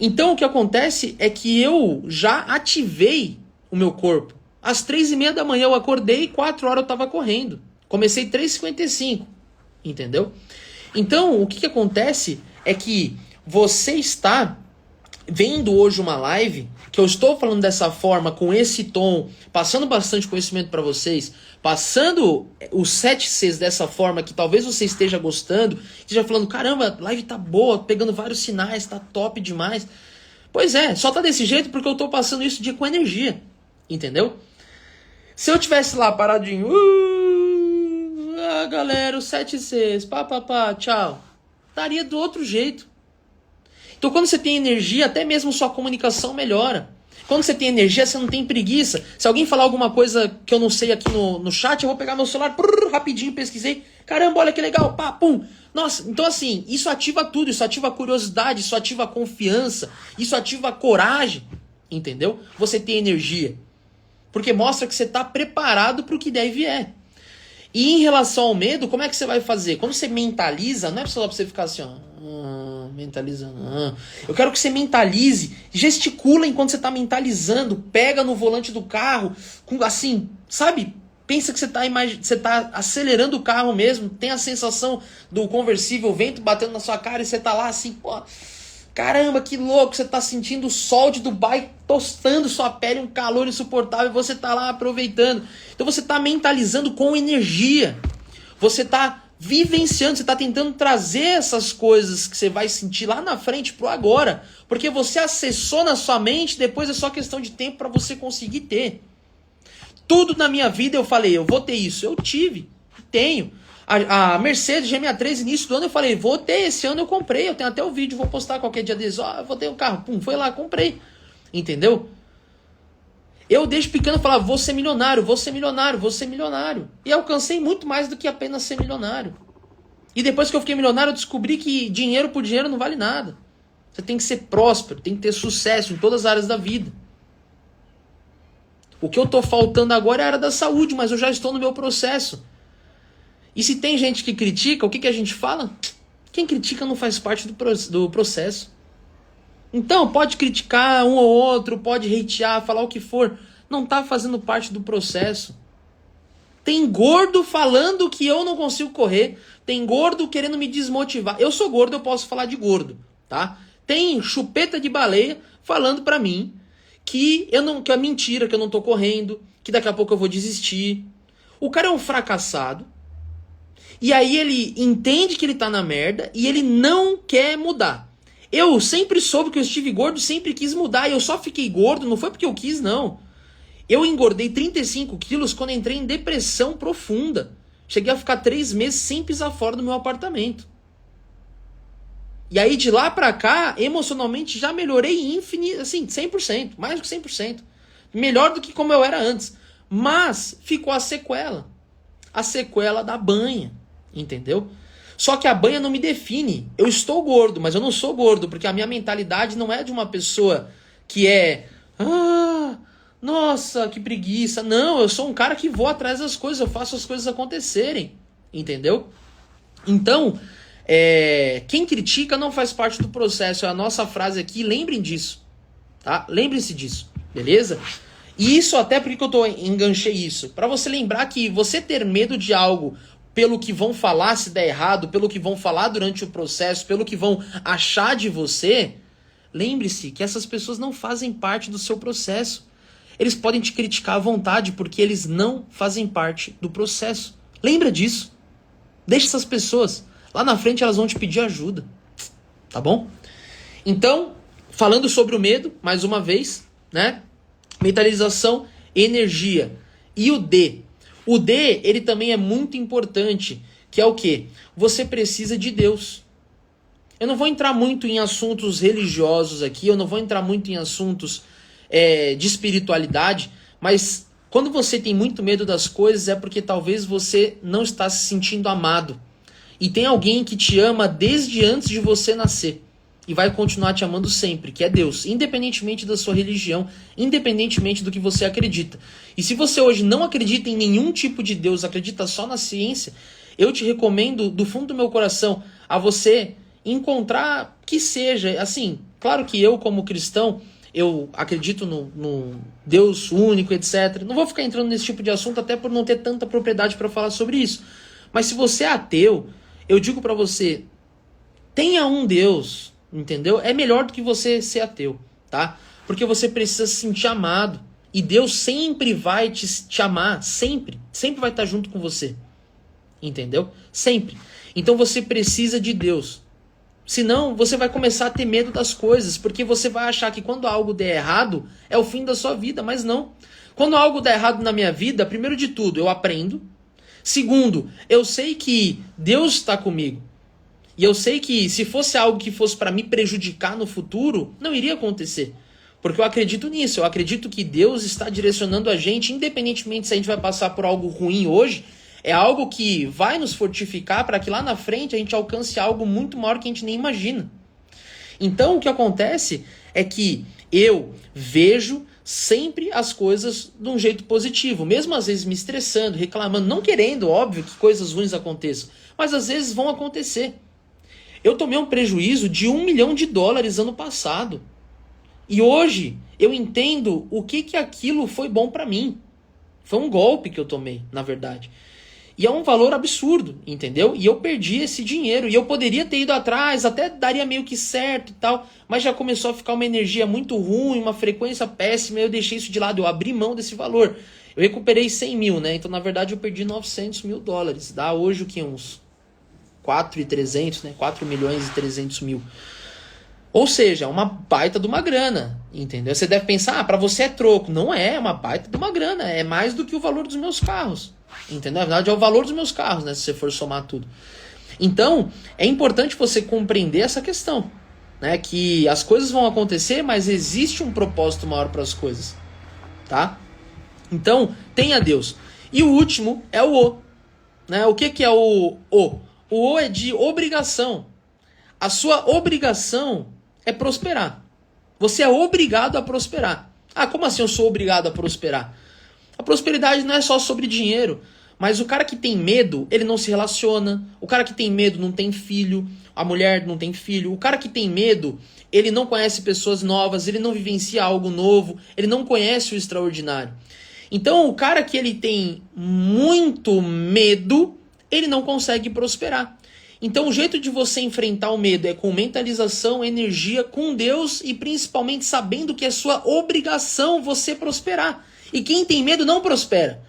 Então o que acontece é que eu já ativei o meu corpo. Às 3h30 da manhã eu acordei e 4 horas eu estava correndo. Comecei 3h55, entendeu? Então o que acontece é que você está vendo hoje uma live, que eu estou falando dessa forma, com esse tom, passando bastante conhecimento para vocês, passando os 7 Cs dessa forma que talvez você esteja gostando, esteja falando, caramba, a live tá boa, pegando vários sinais, tá top demais. Pois é, só tá desse jeito porque eu tô passando isso com energia, entendeu? Se eu tivesse lá paradinho, galera, os 7 Cs, tchau, estaria do outro jeito. Então quando você tem energia, até mesmo sua comunicação melhora. Quando você tem energia, você não tem preguiça. Se alguém falar alguma coisa que eu não sei aqui no chat, eu vou pegar meu celular, rapidinho, pesquisei. Caramba, olha que legal, pá, pum. Nossa, então assim, isso ativa tudo, isso ativa a curiosidade, isso ativa a confiança, isso ativa a coragem, entendeu? Você tem energia. Porque mostra que você está preparado para o que der e vier. E em relação ao medo, como é que você vai fazer? Quando você mentaliza, não é só para você ficar assim, ó, mentaliza. Eu quero que você mentalize, gesticula enquanto você está mentalizando, pega no volante do carro, assim, sabe? Pensa que você tá acelerando o carro mesmo, tem a sensação do conversível, o vento batendo na sua cara e você tá lá assim, pô, caramba, que louco, você tá sentindo o sol de Dubai tostando sua pele, um calor insuportável, e você tá lá aproveitando. Então você tá mentalizando com energia, você tá vivenciando, você tá tentando trazer essas coisas que você vai sentir lá na frente pro agora, porque você acessou na sua mente, depois é só questão de tempo para você conseguir ter. Tudo na minha vida eu falei, eu vou ter isso. Eu tive, tenho. A Mercedes G63, início do ano, eu falei, vou ter, esse ano eu comprei. Eu tenho até o vídeo, vou postar qualquer dia desses. Ó, eu vou ter um carro. Pum, foi lá, comprei. Entendeu? Eu desde pequeno falava, vou ser milionário, vou ser milionário, vou ser milionário. E alcancei muito mais do que apenas ser milionário. E depois que eu fiquei milionário, eu descobri que dinheiro por dinheiro não vale nada. Você tem que ser próspero, tem que ter sucesso em todas as áreas da vida. O que eu tô faltando agora é a área da saúde, mas eu já estou no meu processo. E se tem gente que critica, o que a gente fala? Quem critica não faz parte do processo. Então, pode criticar um ou outro, pode hatear, falar o que for. Não tá fazendo parte do processo. Tem gordo falando que eu não consigo correr. Tem gordo querendo me desmotivar. Eu sou gordo, eu posso falar de gordo, tá? Tem chupeta de baleia falando pra mim que é mentira, que eu não tô correndo, que daqui a pouco eu vou desistir. O cara é um fracassado. E aí ele entende que ele tá na merda e ele não quer mudar. Eu sempre soube que eu estive gordo, sempre quis mudar. E eu só fiquei gordo, não foi porque eu quis, não. Eu engordei 35 quilos quando entrei em depressão profunda. Cheguei a ficar 3 meses sem pisar fora do meu apartamento. E aí de lá pra cá, emocionalmente já melhorei assim, 100%, mais do que 100%. Melhor do que como eu era antes. Mas ficou a sequela. A sequela da banha, entendeu? Só que a banha não me define. Eu estou gordo, mas eu não sou gordo, porque a minha mentalidade não é de uma pessoa que é... nossa, que preguiça. Não, eu sou um cara que vou atrás das coisas, eu faço as coisas acontecerem, entendeu? Então... quem critica não faz parte do processo. É a nossa frase aqui, lembrem disso, tá? Lembrem-se disso, beleza? E isso até porque eu enganchei isso, para você lembrar que você ter medo de algo pelo que vão falar se der errado, pelo que vão falar durante o processo, pelo que vão achar de você, lembre-se que essas pessoas não fazem parte do seu processo. Eles podem te criticar à vontade porque eles não fazem parte do processo. Lembra disso. Deixa essas pessoas. Lá na frente elas vão te pedir ajuda, tá bom? Então, falando sobre o medo, mais uma vez, né? Mentalização, energia. E o D. O D, ele também é muito importante, que é o quê? Você precisa de Deus. Eu não vou entrar muito em assuntos religiosos aqui, eu não vou entrar muito em assuntos de espiritualidade, mas quando você tem muito medo das coisas é porque talvez você não está se sentindo amado. E tem alguém que te ama desde antes de você nascer. E vai continuar te amando sempre, que é Deus. Independentemente da sua religião, independentemente do que você acredita. E se você hoje não acredita em nenhum tipo de Deus, acredita só na ciência, eu te recomendo do fundo do meu coração a você encontrar que seja, assim, claro que eu como cristão, eu acredito no Deus único, etc. Não vou ficar entrando nesse tipo de assunto, até por não ter tanta propriedade para falar sobre isso. Mas se você é ateu, eu digo pra você, tenha um Deus, entendeu? É melhor do que você ser ateu, tá? Porque você precisa se sentir amado. E Deus sempre vai te amar, sempre. Sempre vai estar junto com você. Entendeu? Sempre. Então você precisa de Deus. Senão você vai começar a ter medo das coisas, porque você vai achar que quando algo der errado, é o fim da sua vida, mas não. Quando algo der errado na minha vida, primeiro de tudo, eu aprendo. Segundo, eu sei que Deus está comigo. E eu sei que se fosse algo que fosse para me prejudicar no futuro, não iria acontecer. Porque eu acredito nisso, eu acredito que Deus está direcionando a gente, independentemente se a gente vai passar por algo ruim hoje, é algo que vai nos fortificar para que lá na frente a gente alcance algo muito maior que a gente nem imagina. Então o que acontece é que eu vejo sempre as coisas de um jeito positivo, mesmo às vezes me estressando, reclamando, não querendo, óbvio, que coisas ruins aconteçam, mas às vezes vão acontecer. Eu tomei um prejuízo de $1 milhão ano passado. E hoje eu entendo o que aquilo foi bom pra mim. Foi um golpe que eu tomei, na verdade. E é um valor absurdo, entendeu? E eu perdi esse dinheiro. E eu poderia ter ido atrás, até daria meio que certo e tal. Mas já começou a ficar uma energia muito ruim, uma frequência péssima. E eu deixei isso de lado, eu abri mão desse valor. Eu recuperei 100 mil, né? Então, na verdade, eu perdi $900 mil. Dá hoje o que? Uns 4.300, né? 4.300.000. Ou seja, uma baita de uma grana, entendeu? Você deve pensar, para você é troco. Não é uma baita de uma grana, é mais do que o valor dos meus carros, entendeu? Na verdade é o valor dos meus carros, né? Se você for somar tudo. Então, é importante você compreender essa questão, né? Que as coisas vão acontecer, mas existe um propósito maior para as coisas, tá? Então, tenha Deus. E o último é o O, né? O que é o O? O O é de obrigação. A sua obrigação é prosperar. Você é obrigado a prosperar. Ah, como assim eu sou obrigado a prosperar? A prosperidade não é só sobre dinheiro, mas o cara que tem medo, ele não se relaciona. O cara que tem medo não tem filho. A mulher não tem filho. O cara que tem medo, ele não conhece pessoas novas, ele não vivencia algo novo, ele não conhece o extraordinário. Então, o cara que ele tem muito medo, ele não consegue prosperar. Então o jeito de você enfrentar o medo é com mentalização, energia, com Deus e principalmente sabendo que é sua obrigação você prosperar. E quem tem medo não prospera.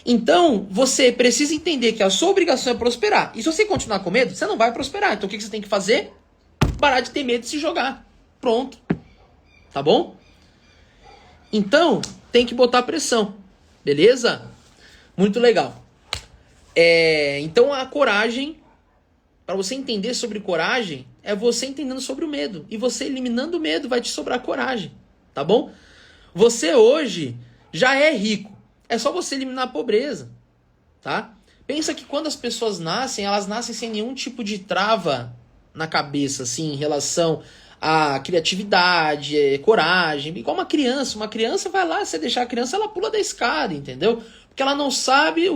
Então você precisa entender que a sua obrigação é prosperar. E se você continuar com medo, você não vai prosperar. Então o que você tem que fazer? Parar de ter medo e se jogar. Pronto. Tá bom? Então tem que botar pressão. Beleza? Muito legal. Então a coragem... Para você entender sobre coragem, é você entendendo sobre o medo. E você eliminando o medo, vai te sobrar coragem. Tá bom? Você hoje já é rico. É só você eliminar a pobreza. Tá? Pensa que quando as pessoas nascem, elas nascem sem nenhum tipo de trava na cabeça, assim, em relação à criatividade, coragem. Igual uma criança. Uma criança vai lá, você deixar a criança, ela pula da escada, entendeu? Porque ela não sabe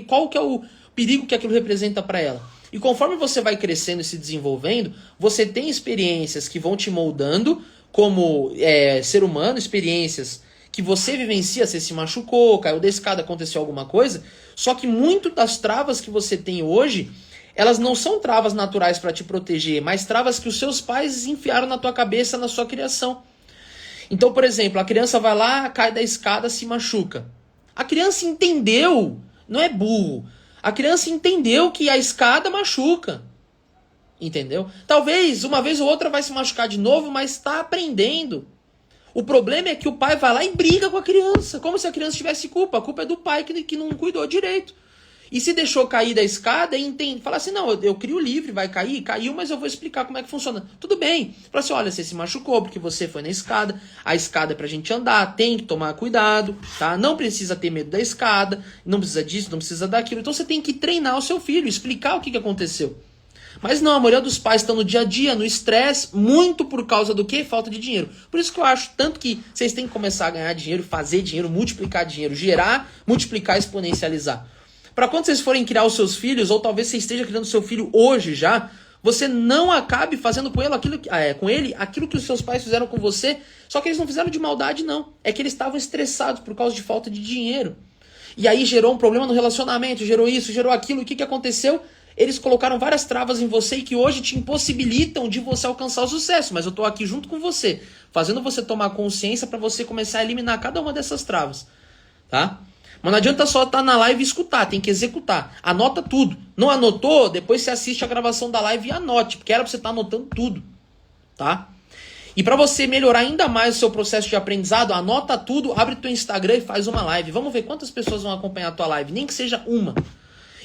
qual que é o perigo que aquilo representa para ela. E conforme você vai crescendo e se desenvolvendo, você tem experiências que vão te moldando como ser humano, experiências que você vivencia, você se machucou, caiu da escada, aconteceu alguma coisa, só que muito das travas que você tem hoje, elas não são travas naturais para te proteger, mas travas que os seus pais enfiaram na tua cabeça na sua criação. Então, por exemplo, a criança vai lá, cai da escada, se machuca. A criança entendeu, não é burro. A criança entendeu que a escada machuca. Entendeu? Talvez uma vez ou outra vai se machucar de novo, mas está aprendendo. O problema é que o pai vai lá e briga com a criança, como se a criança tivesse culpa. A culpa é do pai que não cuidou direito. E se deixou cair da escada, entende, fala assim, não, eu crio livre, vai cair, caiu, mas eu vou explicar como é que funciona. Tudo bem. Fala assim, olha, você se machucou porque você foi na escada, a escada é pra gente andar, tem que tomar cuidado, tá? Não precisa ter medo da escada, não precisa disso, não precisa daquilo. Então você tem que treinar o seu filho, explicar o que aconteceu. Mas não, a maioria dos pais estão no dia a dia, no estresse, muito por causa do quê? Falta de dinheiro. Por isso que eu acho tanto que vocês têm que começar a ganhar dinheiro, fazer dinheiro, multiplicar dinheiro, gerar, multiplicar, exponencializar. Para quando vocês forem criar os seus filhos, ou talvez você esteja criando seu filho hoje já, você não acabe fazendo com ele aquilo que os seus pais fizeram com você, só que eles não fizeram de maldade não, é que eles estavam estressados por causa de falta de dinheiro. E aí gerou um problema no relacionamento, gerou isso, gerou aquilo, e o que aconteceu? Eles colocaram várias travas em você e que hoje te impossibilitam de você alcançar o sucesso, mas eu tô aqui junto com você, fazendo você tomar consciência para você começar a eliminar cada uma dessas travas, tá? Mas não adianta só estar na live e escutar, tem que executar. Anota tudo. Não anotou? Depois você assiste a gravação da live e anote, porque era pra você estar anotando tudo, tá? E para você melhorar ainda mais o seu processo de aprendizado, anota tudo, abre teu Instagram e faz uma live. Vamos ver quantas pessoas vão acompanhar a tua live, nem que seja uma.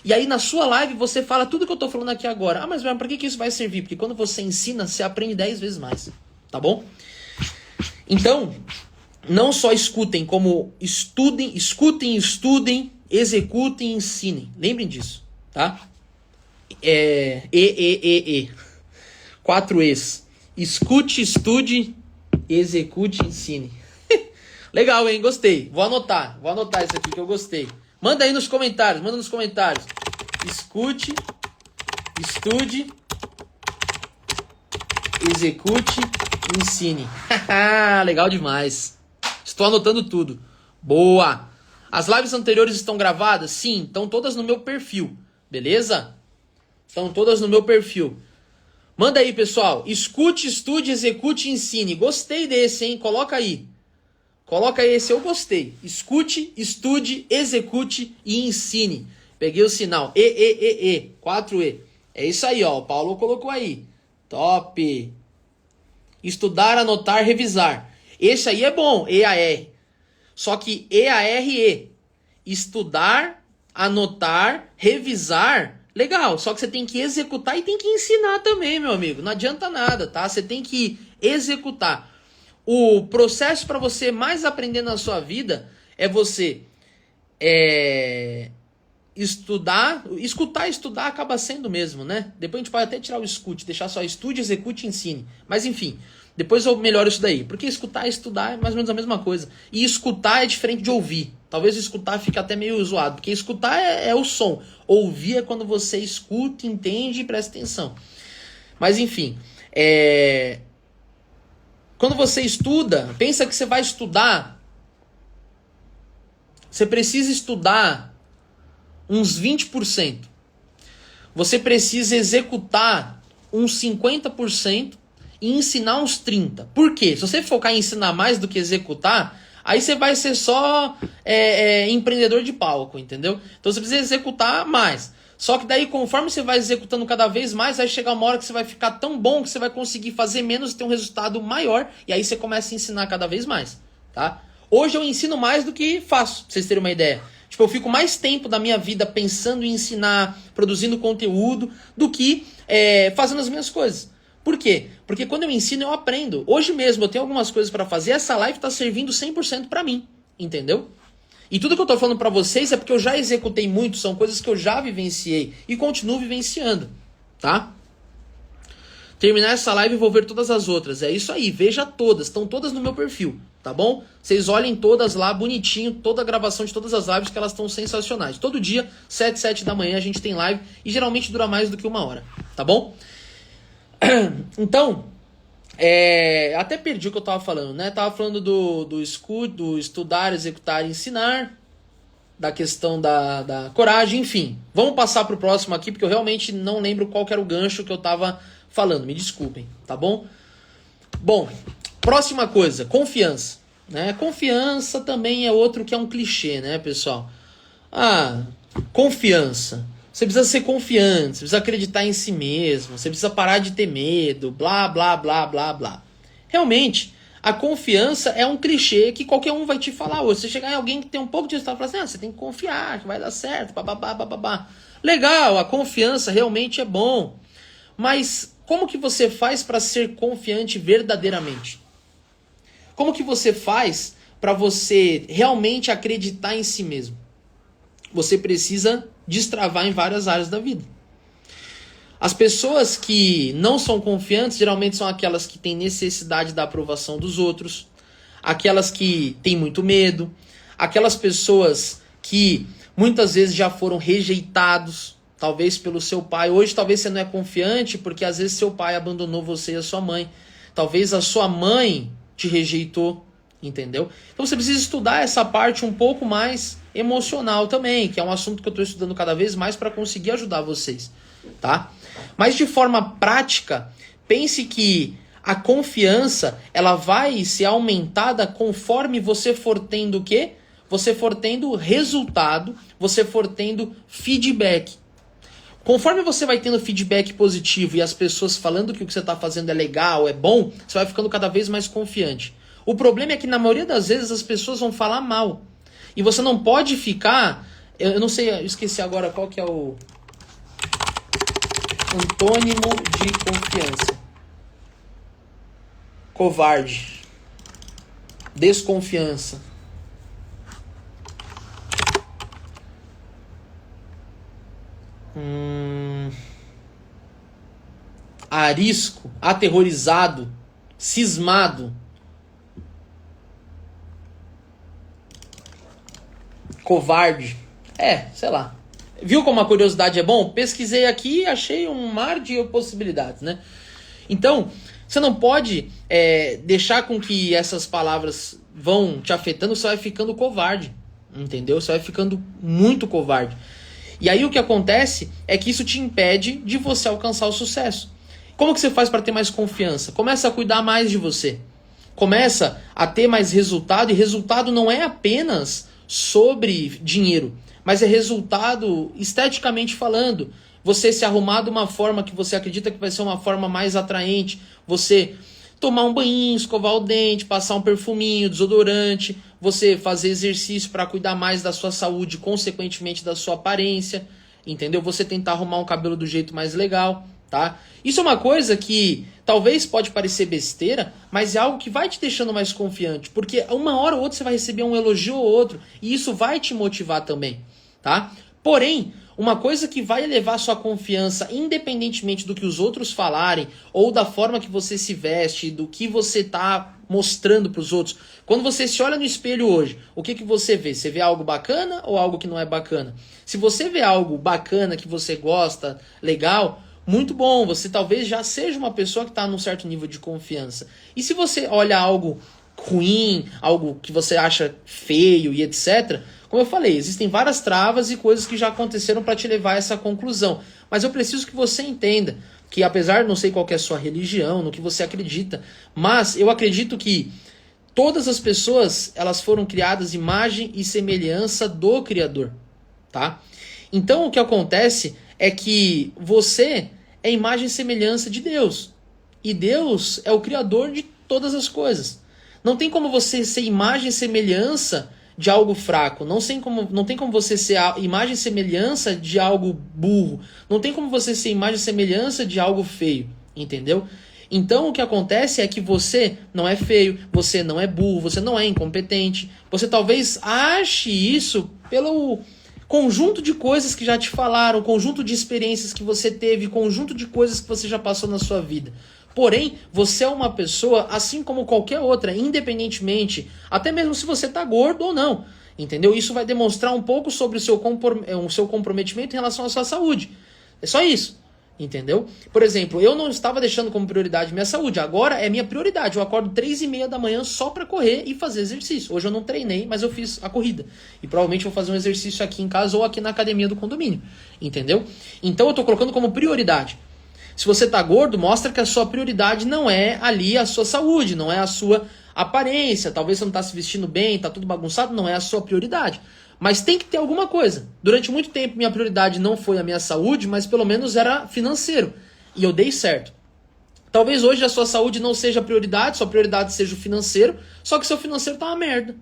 E aí na sua live você fala tudo que eu tô falando aqui agora. Ah, mas para que isso vai servir? Porque quando você ensina, você aprende 10 vezes mais, tá bom? Então, não só escutem, como estudem, executem e ensinem. Lembrem disso, tá? 4 E's. Escute, estude, execute e ensine. Legal, hein? Gostei. Vou anotar isso aqui que eu gostei. Manda aí nos comentários, Escute, estude, execute, ensine. Legal demais. Estou anotando tudo. Boa! As lives anteriores estão gravadas? Sim, estão todas no meu perfil. Beleza? Estão todas no meu perfil. Manda aí, pessoal. Escute, estude, execute e ensine. Gostei desse, hein? Coloca aí. Coloca aí esse, eu gostei. Escute, estude, execute e ensine. Peguei o sinal. 4E. É isso aí, ó. O Paulo colocou aí. Top. Estudar, anotar, revisar. Esse aí é bom. EAR. Só que EARE. Estudar, anotar, revisar. Legal. Só que você tem que executar e tem que ensinar também, meu amigo. Não adianta nada, tá? Você tem que executar. O processo para você mais aprender na sua vida é você estudar, escutar e estudar acaba sendo mesmo, né? Depois a gente pode até tirar o escute, deixar só estude, execute e ensine. Mas enfim, depois eu melhoro isso daí. Porque escutar e estudar é mais ou menos a mesma coisa. E escutar é diferente de ouvir. Talvez escutar fique até meio zoado, porque escutar é o som. Ouvir é quando você escuta, entende e presta atenção. Mas enfim, quando você estuda, pensa que você vai estudar, você precisa estudar uns 20%. Você precisa executar uns 50% e ensinar uns 30%. Por quê? Se você focar em ensinar mais do que executar, aí você vai ser só empreendedor de palco, entendeu? Então você precisa executar mais. Só que daí, conforme você vai executando cada vez mais, vai chegar uma hora que você vai ficar tão bom que você vai conseguir fazer menos e ter um resultado maior. E aí você começa a ensinar cada vez mais, tá? Hoje eu ensino mais do que faço, pra vocês terem uma ideia. Tipo, eu fico mais tempo da minha vida pensando em ensinar, produzindo conteúdo, do que fazendo as minhas coisas. Por quê? Porque quando eu ensino, eu aprendo. Hoje mesmo eu tenho algumas coisas para fazer, essa live tá servindo 100% para mim, entendeu? E tudo que eu tô falando pra vocês é porque eu já executei muito, são coisas que eu já vivenciei e continuo vivenciando, tá? Terminar essa live e vou ver todas as outras. É isso aí, veja todas, estão todas no meu perfil, tá bom? Vocês olhem todas lá, bonitinho, toda a gravação de todas as lives que elas estão sensacionais. Todo dia, 7 da manhã, a gente tem live e geralmente dura mais do que 1 hora, tá bom? Então, até perdi o que eu tava falando, né? Tava falando do estudar, executar e ensinar, da questão da coragem, enfim. Vamos passar pro próximo aqui, porque eu realmente não lembro qual que era o gancho que eu tava falando, me desculpem, tá bom? Bom, próxima coisa, confiança, né? Confiança também é outro que é um clichê, né, pessoal? Confiança. Você precisa ser confiante, você precisa acreditar em si mesmo, você precisa parar de ter medo, blá, blá, blá, blá, blá. Realmente, a confiança é um clichê que qualquer um vai te falar hoje. Você chegar em alguém que tem um pouco de resultado e falar assim, você tem que confiar, que vai dar certo, bababá, bababá. Legal, a confiança realmente é bom. Mas como que você faz para ser confiante verdadeiramente? Como que você faz para você realmente acreditar em si mesmo? Você precisa destravar em várias áreas da vida. As pessoas que não são confiantes geralmente são aquelas que têm necessidade da aprovação dos outros, aquelas que têm muito medo, aquelas pessoas que muitas vezes já foram rejeitados, talvez pelo seu pai. Hoje talvez você não é confiante porque às vezes seu pai abandonou você e a sua mãe. Talvez a sua mãe te rejeitou, entendeu? Então você precisa estudar essa parte um pouco mais emocional também, que é um assunto que eu estou estudando cada vez mais para conseguir ajudar vocês, tá? Mas de forma prática, pense que a confiança ela vai ser aumentada conforme você for tendo o quê? Você for tendo resultado, você for tendo feedback. Conforme você vai tendo feedback positivo e as pessoas falando que o que você está fazendo é legal, é bom, você vai ficando cada vez mais confiante. O problema é que na maioria das vezes as pessoas vão falar mal. E você não pode ficar... Eu não sei, eu esqueci agora qual que é o antônimo de confiança. Covarde. Desconfiança. Arisco, aterrorizado, cismado. Covarde. Sei lá. Viu como a curiosidade é bom? Pesquisei aqui e achei um mar de possibilidades, né? Então, você não pode deixar com que essas palavras vão te afetando, você vai ficando covarde, entendeu? Você vai ficando muito covarde. E aí o que acontece é que isso te impede de você alcançar o sucesso. Como que você faz para ter mais confiança? Começa a cuidar mais de você. Começa a ter mais resultado, e resultado não é apenas sobre dinheiro, mas é resultado esteticamente falando. Você se arrumar de uma forma que você acredita que vai ser uma forma mais atraente, você tomar um banhinho, escovar o dente, passar um perfuminho, desodorante, você fazer exercício para cuidar mais da sua saúde, consequentemente da sua aparência, entendeu? Você tentar arrumar um cabelo do jeito mais legal, tá? Isso é uma coisa que talvez pode parecer besteira, mas é algo que vai te deixando mais confiante, porque uma hora ou outra você vai receber um elogio ou outro, e isso vai te motivar também, tá? Porém, uma coisa que vai elevar sua confiança, independentemente do que os outros falarem, ou da forma que você se veste, do que você está mostrando para os outros. Quando você se olha no espelho hoje, o que você vê? Você vê algo bacana ou algo que não é bacana? Se você vê algo bacana, que você gosta, legal, muito bom, você talvez já seja uma pessoa que está num certo nível de confiança. E se você olha algo ruim, algo que você acha feio e etc., como eu falei, existem várias travas e coisas que já aconteceram para te levar a essa conclusão. Mas eu preciso que você entenda que, apesar de não sei qual que é a sua religião, no que você acredita, mas eu acredito que todas as pessoas, elas foram criadas imagem e semelhança do Criador, tá? Então o que acontece é que você é imagem e semelhança de Deus. E Deus é o Criador de todas as coisas. Não tem como você ser imagem e semelhança de algo fraco. Não tem como você ser a imagem e semelhança de algo burro. Não tem como você ser imagem e semelhança de algo feio. Entendeu? Então o que acontece é que você não é feio, você não é burro, você não é incompetente. Você talvez ache isso pelo conjunto de coisas que já te falaram, conjunto de experiências que você teve, conjunto de coisas que você já passou na sua vida. Porém, você é uma pessoa assim como qualquer outra, independentemente, até mesmo se você está gordo ou não, entendeu? Isso vai demonstrar um pouco sobre o seu comprometimento em relação à sua saúde. É só isso, entendeu? Por exemplo, eu não estava deixando como prioridade minha saúde, agora é minha prioridade. Eu acordo 3h30 da manhã só para correr e fazer exercício. Hoje eu não treinei, mas eu fiz a corrida. E provavelmente vou fazer um exercício aqui em casa ou aqui na academia do condomínio, entendeu? Então eu estou colocando como prioridade. Se você está gordo, mostra que a sua prioridade não é ali a sua saúde, não é a sua aparência. Talvez você não está se vestindo bem, está tudo bagunçado, não é a sua prioridade. Mas tem que ter alguma coisa. Durante muito tempo minha prioridade não foi a minha saúde, mas pelo menos era financeiro. E eu dei certo. Talvez hoje a sua saúde não seja a prioridade, sua prioridade seja o financeiro, só que seu financeiro tá uma merda.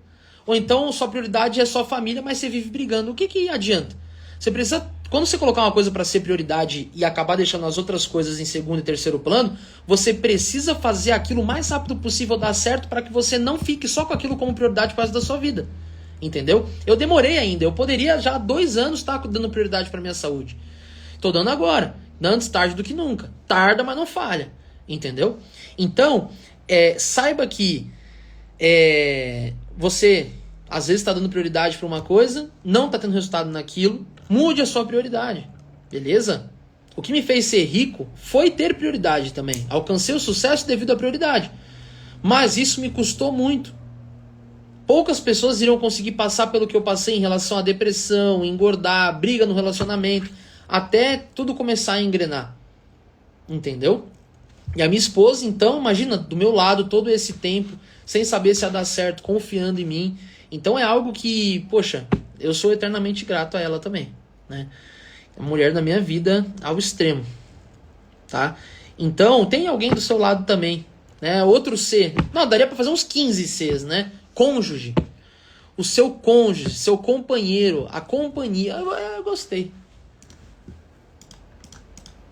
Ou então sua prioridade é sua família, mas você vive brigando. O que adianta? Você precisa, quando você colocar uma coisa para ser prioridade e acabar deixando as outras coisas em segundo e terceiro plano, você precisa fazer aquilo o mais rápido possível dar certo para que você não fique só com aquilo como prioridade por causa da sua vida. Entendeu? Eu demorei ainda, eu poderia já há 2 anos estar dando prioridade para minha saúde. Tô dando agora, antes tarde do que nunca. Tarda, mas não falha. Entendeu? Então, saiba que você às vezes está dando prioridade para uma coisa, não está tendo resultado naquilo, mude a sua prioridade, beleza? O que me fez ser rico foi ter prioridade também. Alcancei o sucesso devido à prioridade. Mas isso me custou muito. Poucas pessoas iriam conseguir passar pelo que eu passei em relação à depressão, engordar, briga no relacionamento, até tudo começar a engrenar. Entendeu? E a minha esposa, então, imagina, do meu lado todo esse tempo, sem saber se ia dar certo, confiando em mim. Então é algo que, poxa, eu sou eternamente grato a ela também, né? É uma mulher da minha vida ao extremo, tá? Então, tem alguém do seu lado também, né? Outro C. Não, daria pra fazer uns 15 Cs, né? Cônjuge. O seu cônjuge, seu companheiro, a companhia. Eu gostei.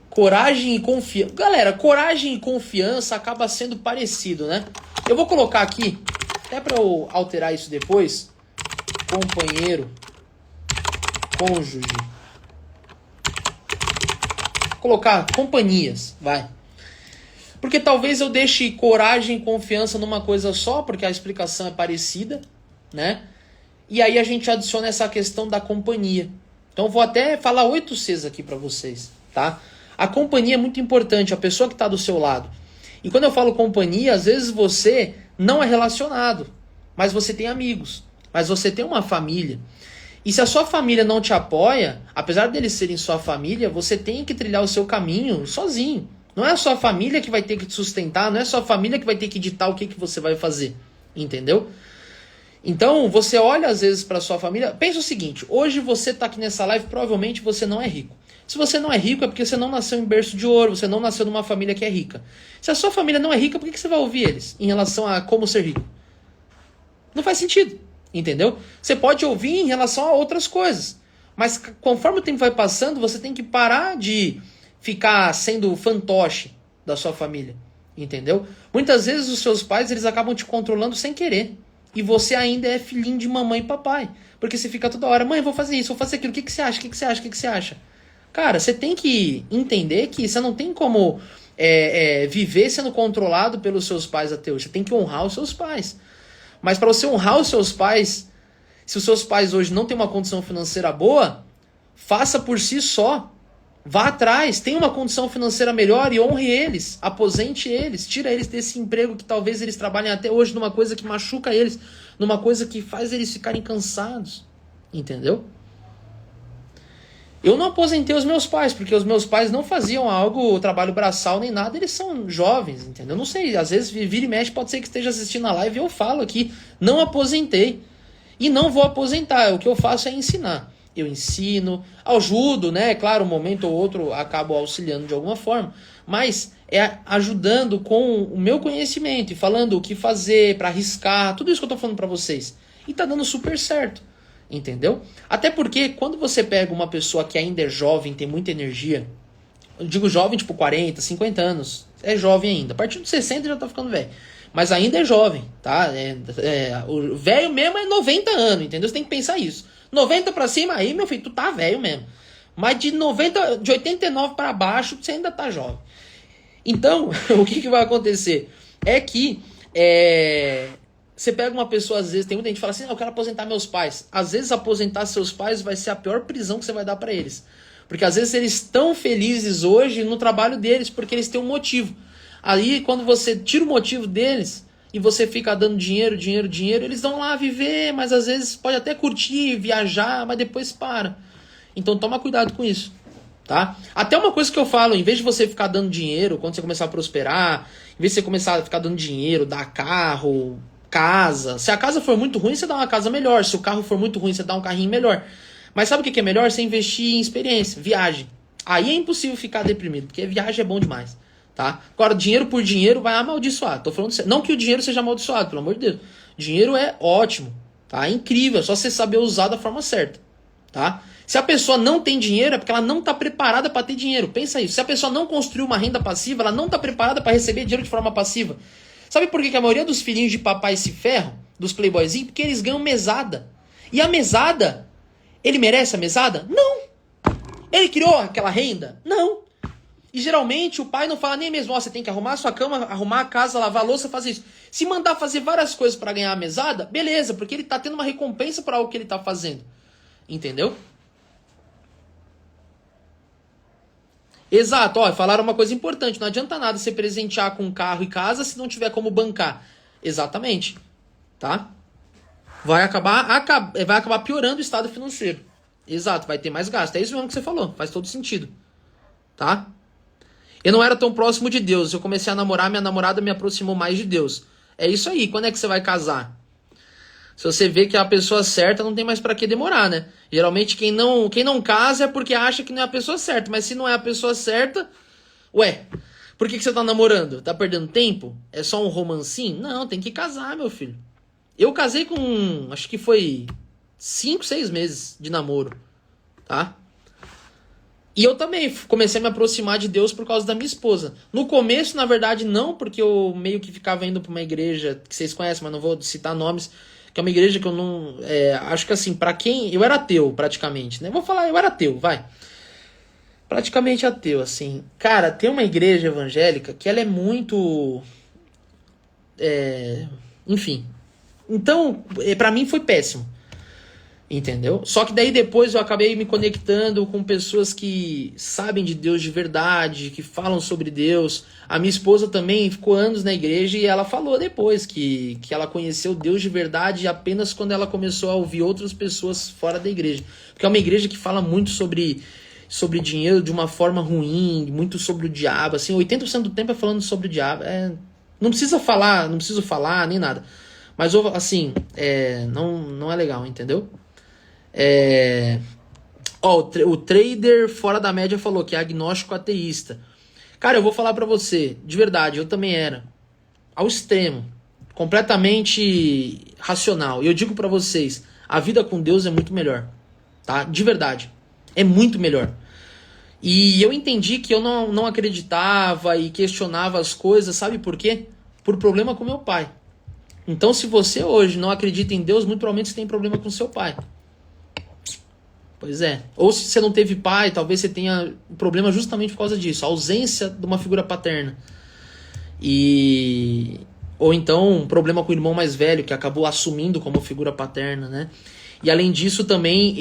Coragem e confiança. Galera, coragem e confiança acaba sendo parecido, né? Eu vou colocar aqui Até para eu alterar isso depois. Companheiro, cônjuge. Vou colocar companhias, vai. Porque talvez eu deixe coragem e confiança numa coisa só, porque a explicação é parecida, né? E aí a gente adiciona essa questão da companhia. Então eu vou até falar 8 Cs aqui para vocês, tá? A companhia é muito importante, a pessoa que está do seu lado. E quando eu falo companhia, às vezes você não é relacionado, mas você tem amigos, mas você tem uma família. E se a sua família não te apoia, apesar deles serem sua família, você tem que trilhar o seu caminho sozinho. Não é a sua família que vai ter que te sustentar, não é a sua família que vai ter que ditar o que você vai fazer, entendeu? Então, você olha às vezes para sua família, pensa o seguinte, hoje você está aqui nessa live, provavelmente você não é rico. Se você não é rico é porque você não nasceu em berço de ouro, você não nasceu numa família que é rica. Se a sua família não é rica, por que você vai ouvir eles em relação a como ser rico? Não faz sentido, entendeu? Você pode ouvir em relação a outras coisas, mas conforme o tempo vai passando, você tem que parar de ficar sendo fantoche da sua família, entendeu? Muitas vezes os seus pais, eles acabam te controlando sem querer. E você ainda é filhinho de mamãe e papai. Porque você fica toda hora, mãe, vou fazer isso, vou fazer aquilo, o que você acha, o que você acha, o que você acha? Cara, você tem que entender que você não tem como viver sendo controlado pelos seus pais até hoje. Você tem que honrar os seus pais. Mas para você honrar os seus pais, se os seus pais hoje não têm uma condição financeira boa, faça por si só. Vá atrás, tenha uma condição financeira melhor e honre eles, aposente eles, tira eles desse emprego que talvez eles trabalhem até hoje numa coisa que machuca eles, numa coisa que faz eles ficarem cansados, entendeu? Eu não aposentei os meus pais, porque os meus pais não faziam algo, trabalho braçal nem nada, eles são jovens, entendeu? Não sei, às vezes vira e mexe, pode ser que esteja assistindo a live e eu falo aqui, não aposentei e não vou aposentar, o que eu faço é ensinar. Eu ensino, ajudo, né? Claro, um momento ou outro acabo auxiliando de alguma forma, mas é ajudando com o meu conhecimento e falando o que fazer para arriscar, tudo isso que eu tô falando para vocês. E tá dando super certo, entendeu? Até porque quando você pega uma pessoa que ainda é jovem, tem muita energia, eu digo jovem tipo 40, 50 anos, é jovem ainda, a partir dos 60 já tá ficando velho. Mas ainda é jovem, tá? O velho mesmo é 90 anos, entendeu? Você tem que pensar isso. 90 pra cima, aí, meu filho, tu tá velho mesmo. Mas de 89 para baixo, você ainda tá jovem. Então, o que vai acontecer? É que você pega uma pessoa, às vezes, tem muita gente que fala assim, eu quero aposentar meus pais. Às vezes, aposentar seus pais vai ser a pior prisão que você vai dar pra eles. Porque às vezes eles estão felizes hoje no trabalho deles, porque eles têm um motivo. Aí, quando você tira o motivo deles e você fica dando dinheiro, eles vão lá viver, mas às vezes pode até curtir, viajar, mas depois para. Então toma cuidado com isso, tá? Até uma coisa que eu falo, em vez de você ficar dando dinheiro, quando você começar a prosperar, em vez de você começar a ficar dando dinheiro, dar carro, casa, se a casa for muito ruim, você dá uma casa melhor, se o carro for muito ruim, você dá um carrinho melhor. Mas sabe o que é melhor? Você investir em experiência, viagem. Aí é impossível ficar deprimido, porque viagem é bom demais. Tá? Agora, dinheiro por dinheiro vai amaldiçoar. Tô falando sério. Não que o dinheiro seja amaldiçoado, pelo amor de Deus. Dinheiro é ótimo, tá? É incrível, é só você saber usar da forma certa, tá? Se a pessoa não tem dinheiro, é porque ela não está preparada para ter dinheiro. Pensa isso. Se a pessoa não construiu uma renda passiva, ela não está preparada para receber dinheiro de forma passiva. Sabe por que a maioria dos filhinhos de papai se ferram? Dos playboyzinhos? Porque eles ganham mesada. E a mesada, ele merece a mesada? Não. Ele criou aquela renda? Não. E geralmente o pai não fala nem mesmo, você tem que arrumar a sua cama, arrumar a casa, lavar a louça, fazer isso. Se mandar fazer várias coisas para ganhar a mesada, beleza, porque ele tá tendo uma recompensa para algo que ele tá fazendo. Entendeu? Exato, ó, falaram uma coisa importante, não adianta nada você presentear com carro e casa se não tiver como bancar. Exatamente, tá? Vai acabar piorando o estado financeiro. Exato, vai ter mais gasto. É isso mesmo que você falou, faz todo sentido. Tá? Eu não era tão próximo de Deus. Eu comecei a namorar, minha namorada me aproximou mais de Deus. É isso aí. Quando é que você vai casar? Se você vê que é a pessoa certa, não tem mais pra que demorar, né? Geralmente quem não casa é porque acha que não é a pessoa certa. Mas se não é a pessoa certa, ué, por que você tá namorando? Tá perdendo tempo? É só um romancinho? Não, tem que casar, meu filho. Eu casei com, acho que foi 5, 6 meses de namoro, tá? E eu também comecei a me aproximar de Deus por causa da minha esposa. No começo, na verdade, não, porque eu meio que ficava indo pra uma igreja que vocês conhecem, mas não vou citar nomes, que é uma igreja que eu não... acho que assim, pra quem... Eu era ateu, praticamente, né? Vou falar, eu era ateu, vai. Praticamente ateu, assim. Cara, tem uma igreja evangélica que ela é muito... enfim. Então, pra mim foi péssimo. Entendeu? Só que daí depois eu acabei me conectando com pessoas que sabem de Deus de verdade, que falam sobre Deus. A minha esposa também ficou anos na igreja e ela falou depois que ela conheceu Deus de verdade apenas quando ela começou a ouvir outras pessoas fora da igreja. Porque é uma igreja que fala muito sobre dinheiro de uma forma ruim, muito sobre o diabo. Assim, 80% do tempo é falando sobre o diabo. Não preciso falar nem nada. Mas assim, não é legal, entendeu? O trader fora da média falou que é agnóstico ateísta. Cara, eu vou falar pra você, de verdade, eu também era. Ao extremo. Completamente racional. E eu digo pra vocês, a vida com Deus é muito melhor. Tá? De verdade. É muito melhor. E eu entendi que eu não acreditava e questionava as coisas, sabe por quê? Por problema com meu pai. Então, se você hoje não acredita em Deus, muito provavelmente você tem problema com seu pai. Pois é. Ou se você não teve pai, talvez você tenha um problema justamente por causa disso. A ausência de uma figura paterna. Ou então um problema com o irmão mais velho, que acabou assumindo como figura paterna, né? E além disso também,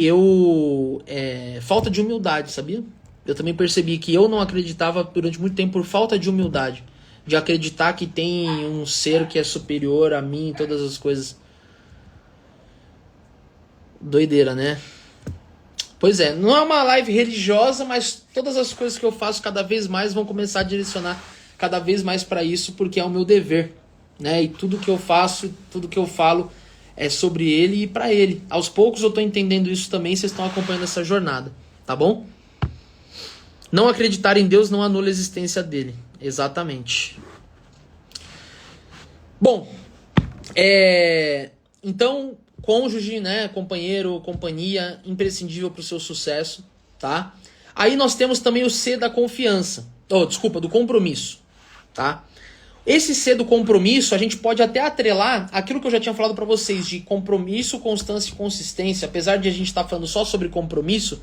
falta de humildade, sabia? Eu também percebi que eu não acreditava durante muito tempo por falta de humildade. De acreditar que tem um ser que é superior a mim em todas as coisas. Doideira, né? Pois é, não é uma live religiosa, mas todas as coisas que eu faço cada vez mais vão começar a direcionar cada vez mais para isso, porque é o meu dever, né? E tudo que eu faço, tudo que eu falo é sobre ele e para ele. Aos poucos eu tô entendendo isso também, vocês estão acompanhando essa jornada, tá bom? Não acreditar em Deus não anula a existência dele, exatamente. Bom, então... cônjuge, né, companheiro, companhia, imprescindível para o seu sucesso, tá? Aí nós temos também o C da confiança, do compromisso, tá? Esse C do compromisso, a gente pode até atrelar aquilo que eu já tinha falado para vocês, de compromisso, constância e consistência. Apesar de a gente estar falando só sobre compromisso,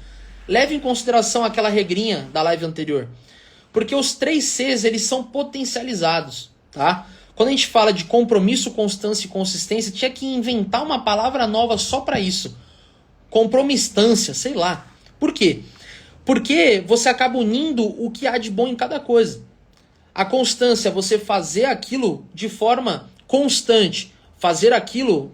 leve em consideração aquela regrinha da live anterior. Porque os 3 Cs, eles são potencializados, tá? Quando a gente fala de compromisso, constância e consistência, tinha que inventar uma palavra nova só para isso. Compromistância, sei lá. Por quê? Porque você acaba unindo o que há de bom em cada coisa. A constância, você fazer aquilo de forma constante. Fazer aquilo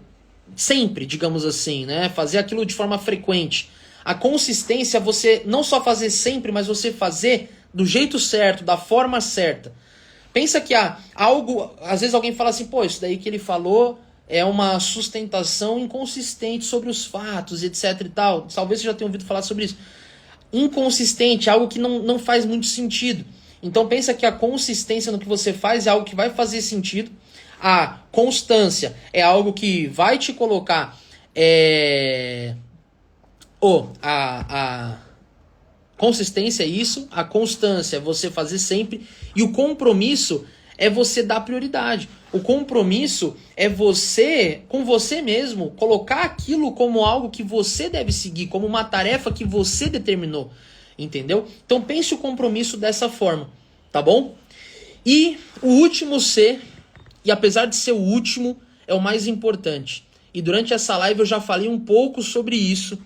sempre, digamos assim, né? Fazer aquilo de forma frequente. A consistência, você não só fazer sempre, mas você fazer do jeito certo, da forma certa. Pensa que há algo... Às vezes alguém fala assim, pô, isso daí que ele falou é uma sustentação inconsistente sobre os fatos, etc e tal. Talvez você já tenha ouvido falar sobre isso. Inconsistente, algo que não faz muito sentido. Então pensa que a consistência no que você faz é algo que vai fazer sentido. A constância é algo que vai te colocar... Consistência é isso, a constância é você fazer sempre, e o compromisso é você dar prioridade. O compromisso é você, com você mesmo, colocar aquilo como algo que você deve seguir, como uma tarefa que você determinou, entendeu? Então pense o compromisso dessa forma, tá bom? E o último C, e apesar de ser o último, é o mais importante. E durante essa live eu já falei um pouco sobre isso.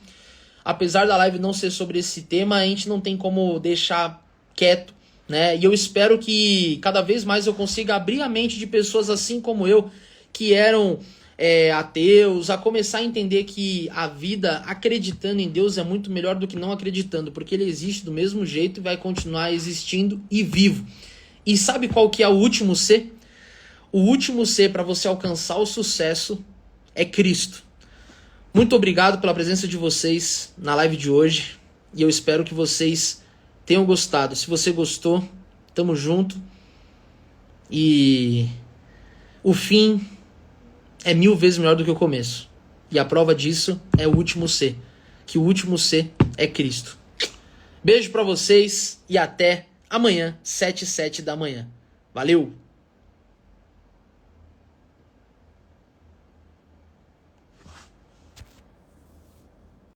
Apesar da live não ser sobre esse tema, a gente não tem como deixar quieto, né? E eu espero que cada vez mais eu consiga abrir a mente de pessoas assim como eu, que eram ateus, a começar a entender que a vida acreditando em Deus é muito melhor do que não acreditando, porque ele existe do mesmo jeito e vai continuar existindo e vivo. E sabe qual que é o último C? O último C para você alcançar o sucesso é Cristo. Muito obrigado pela presença de vocês na live de hoje. E eu espero que vocês tenham gostado. Se você gostou, tamo junto. E o fim é 1000 vezes melhor do que o começo. E a prova disso é o último C. Que o último C é Cristo. Beijo pra vocês e até amanhã, 7h07 da manhã. Valeu!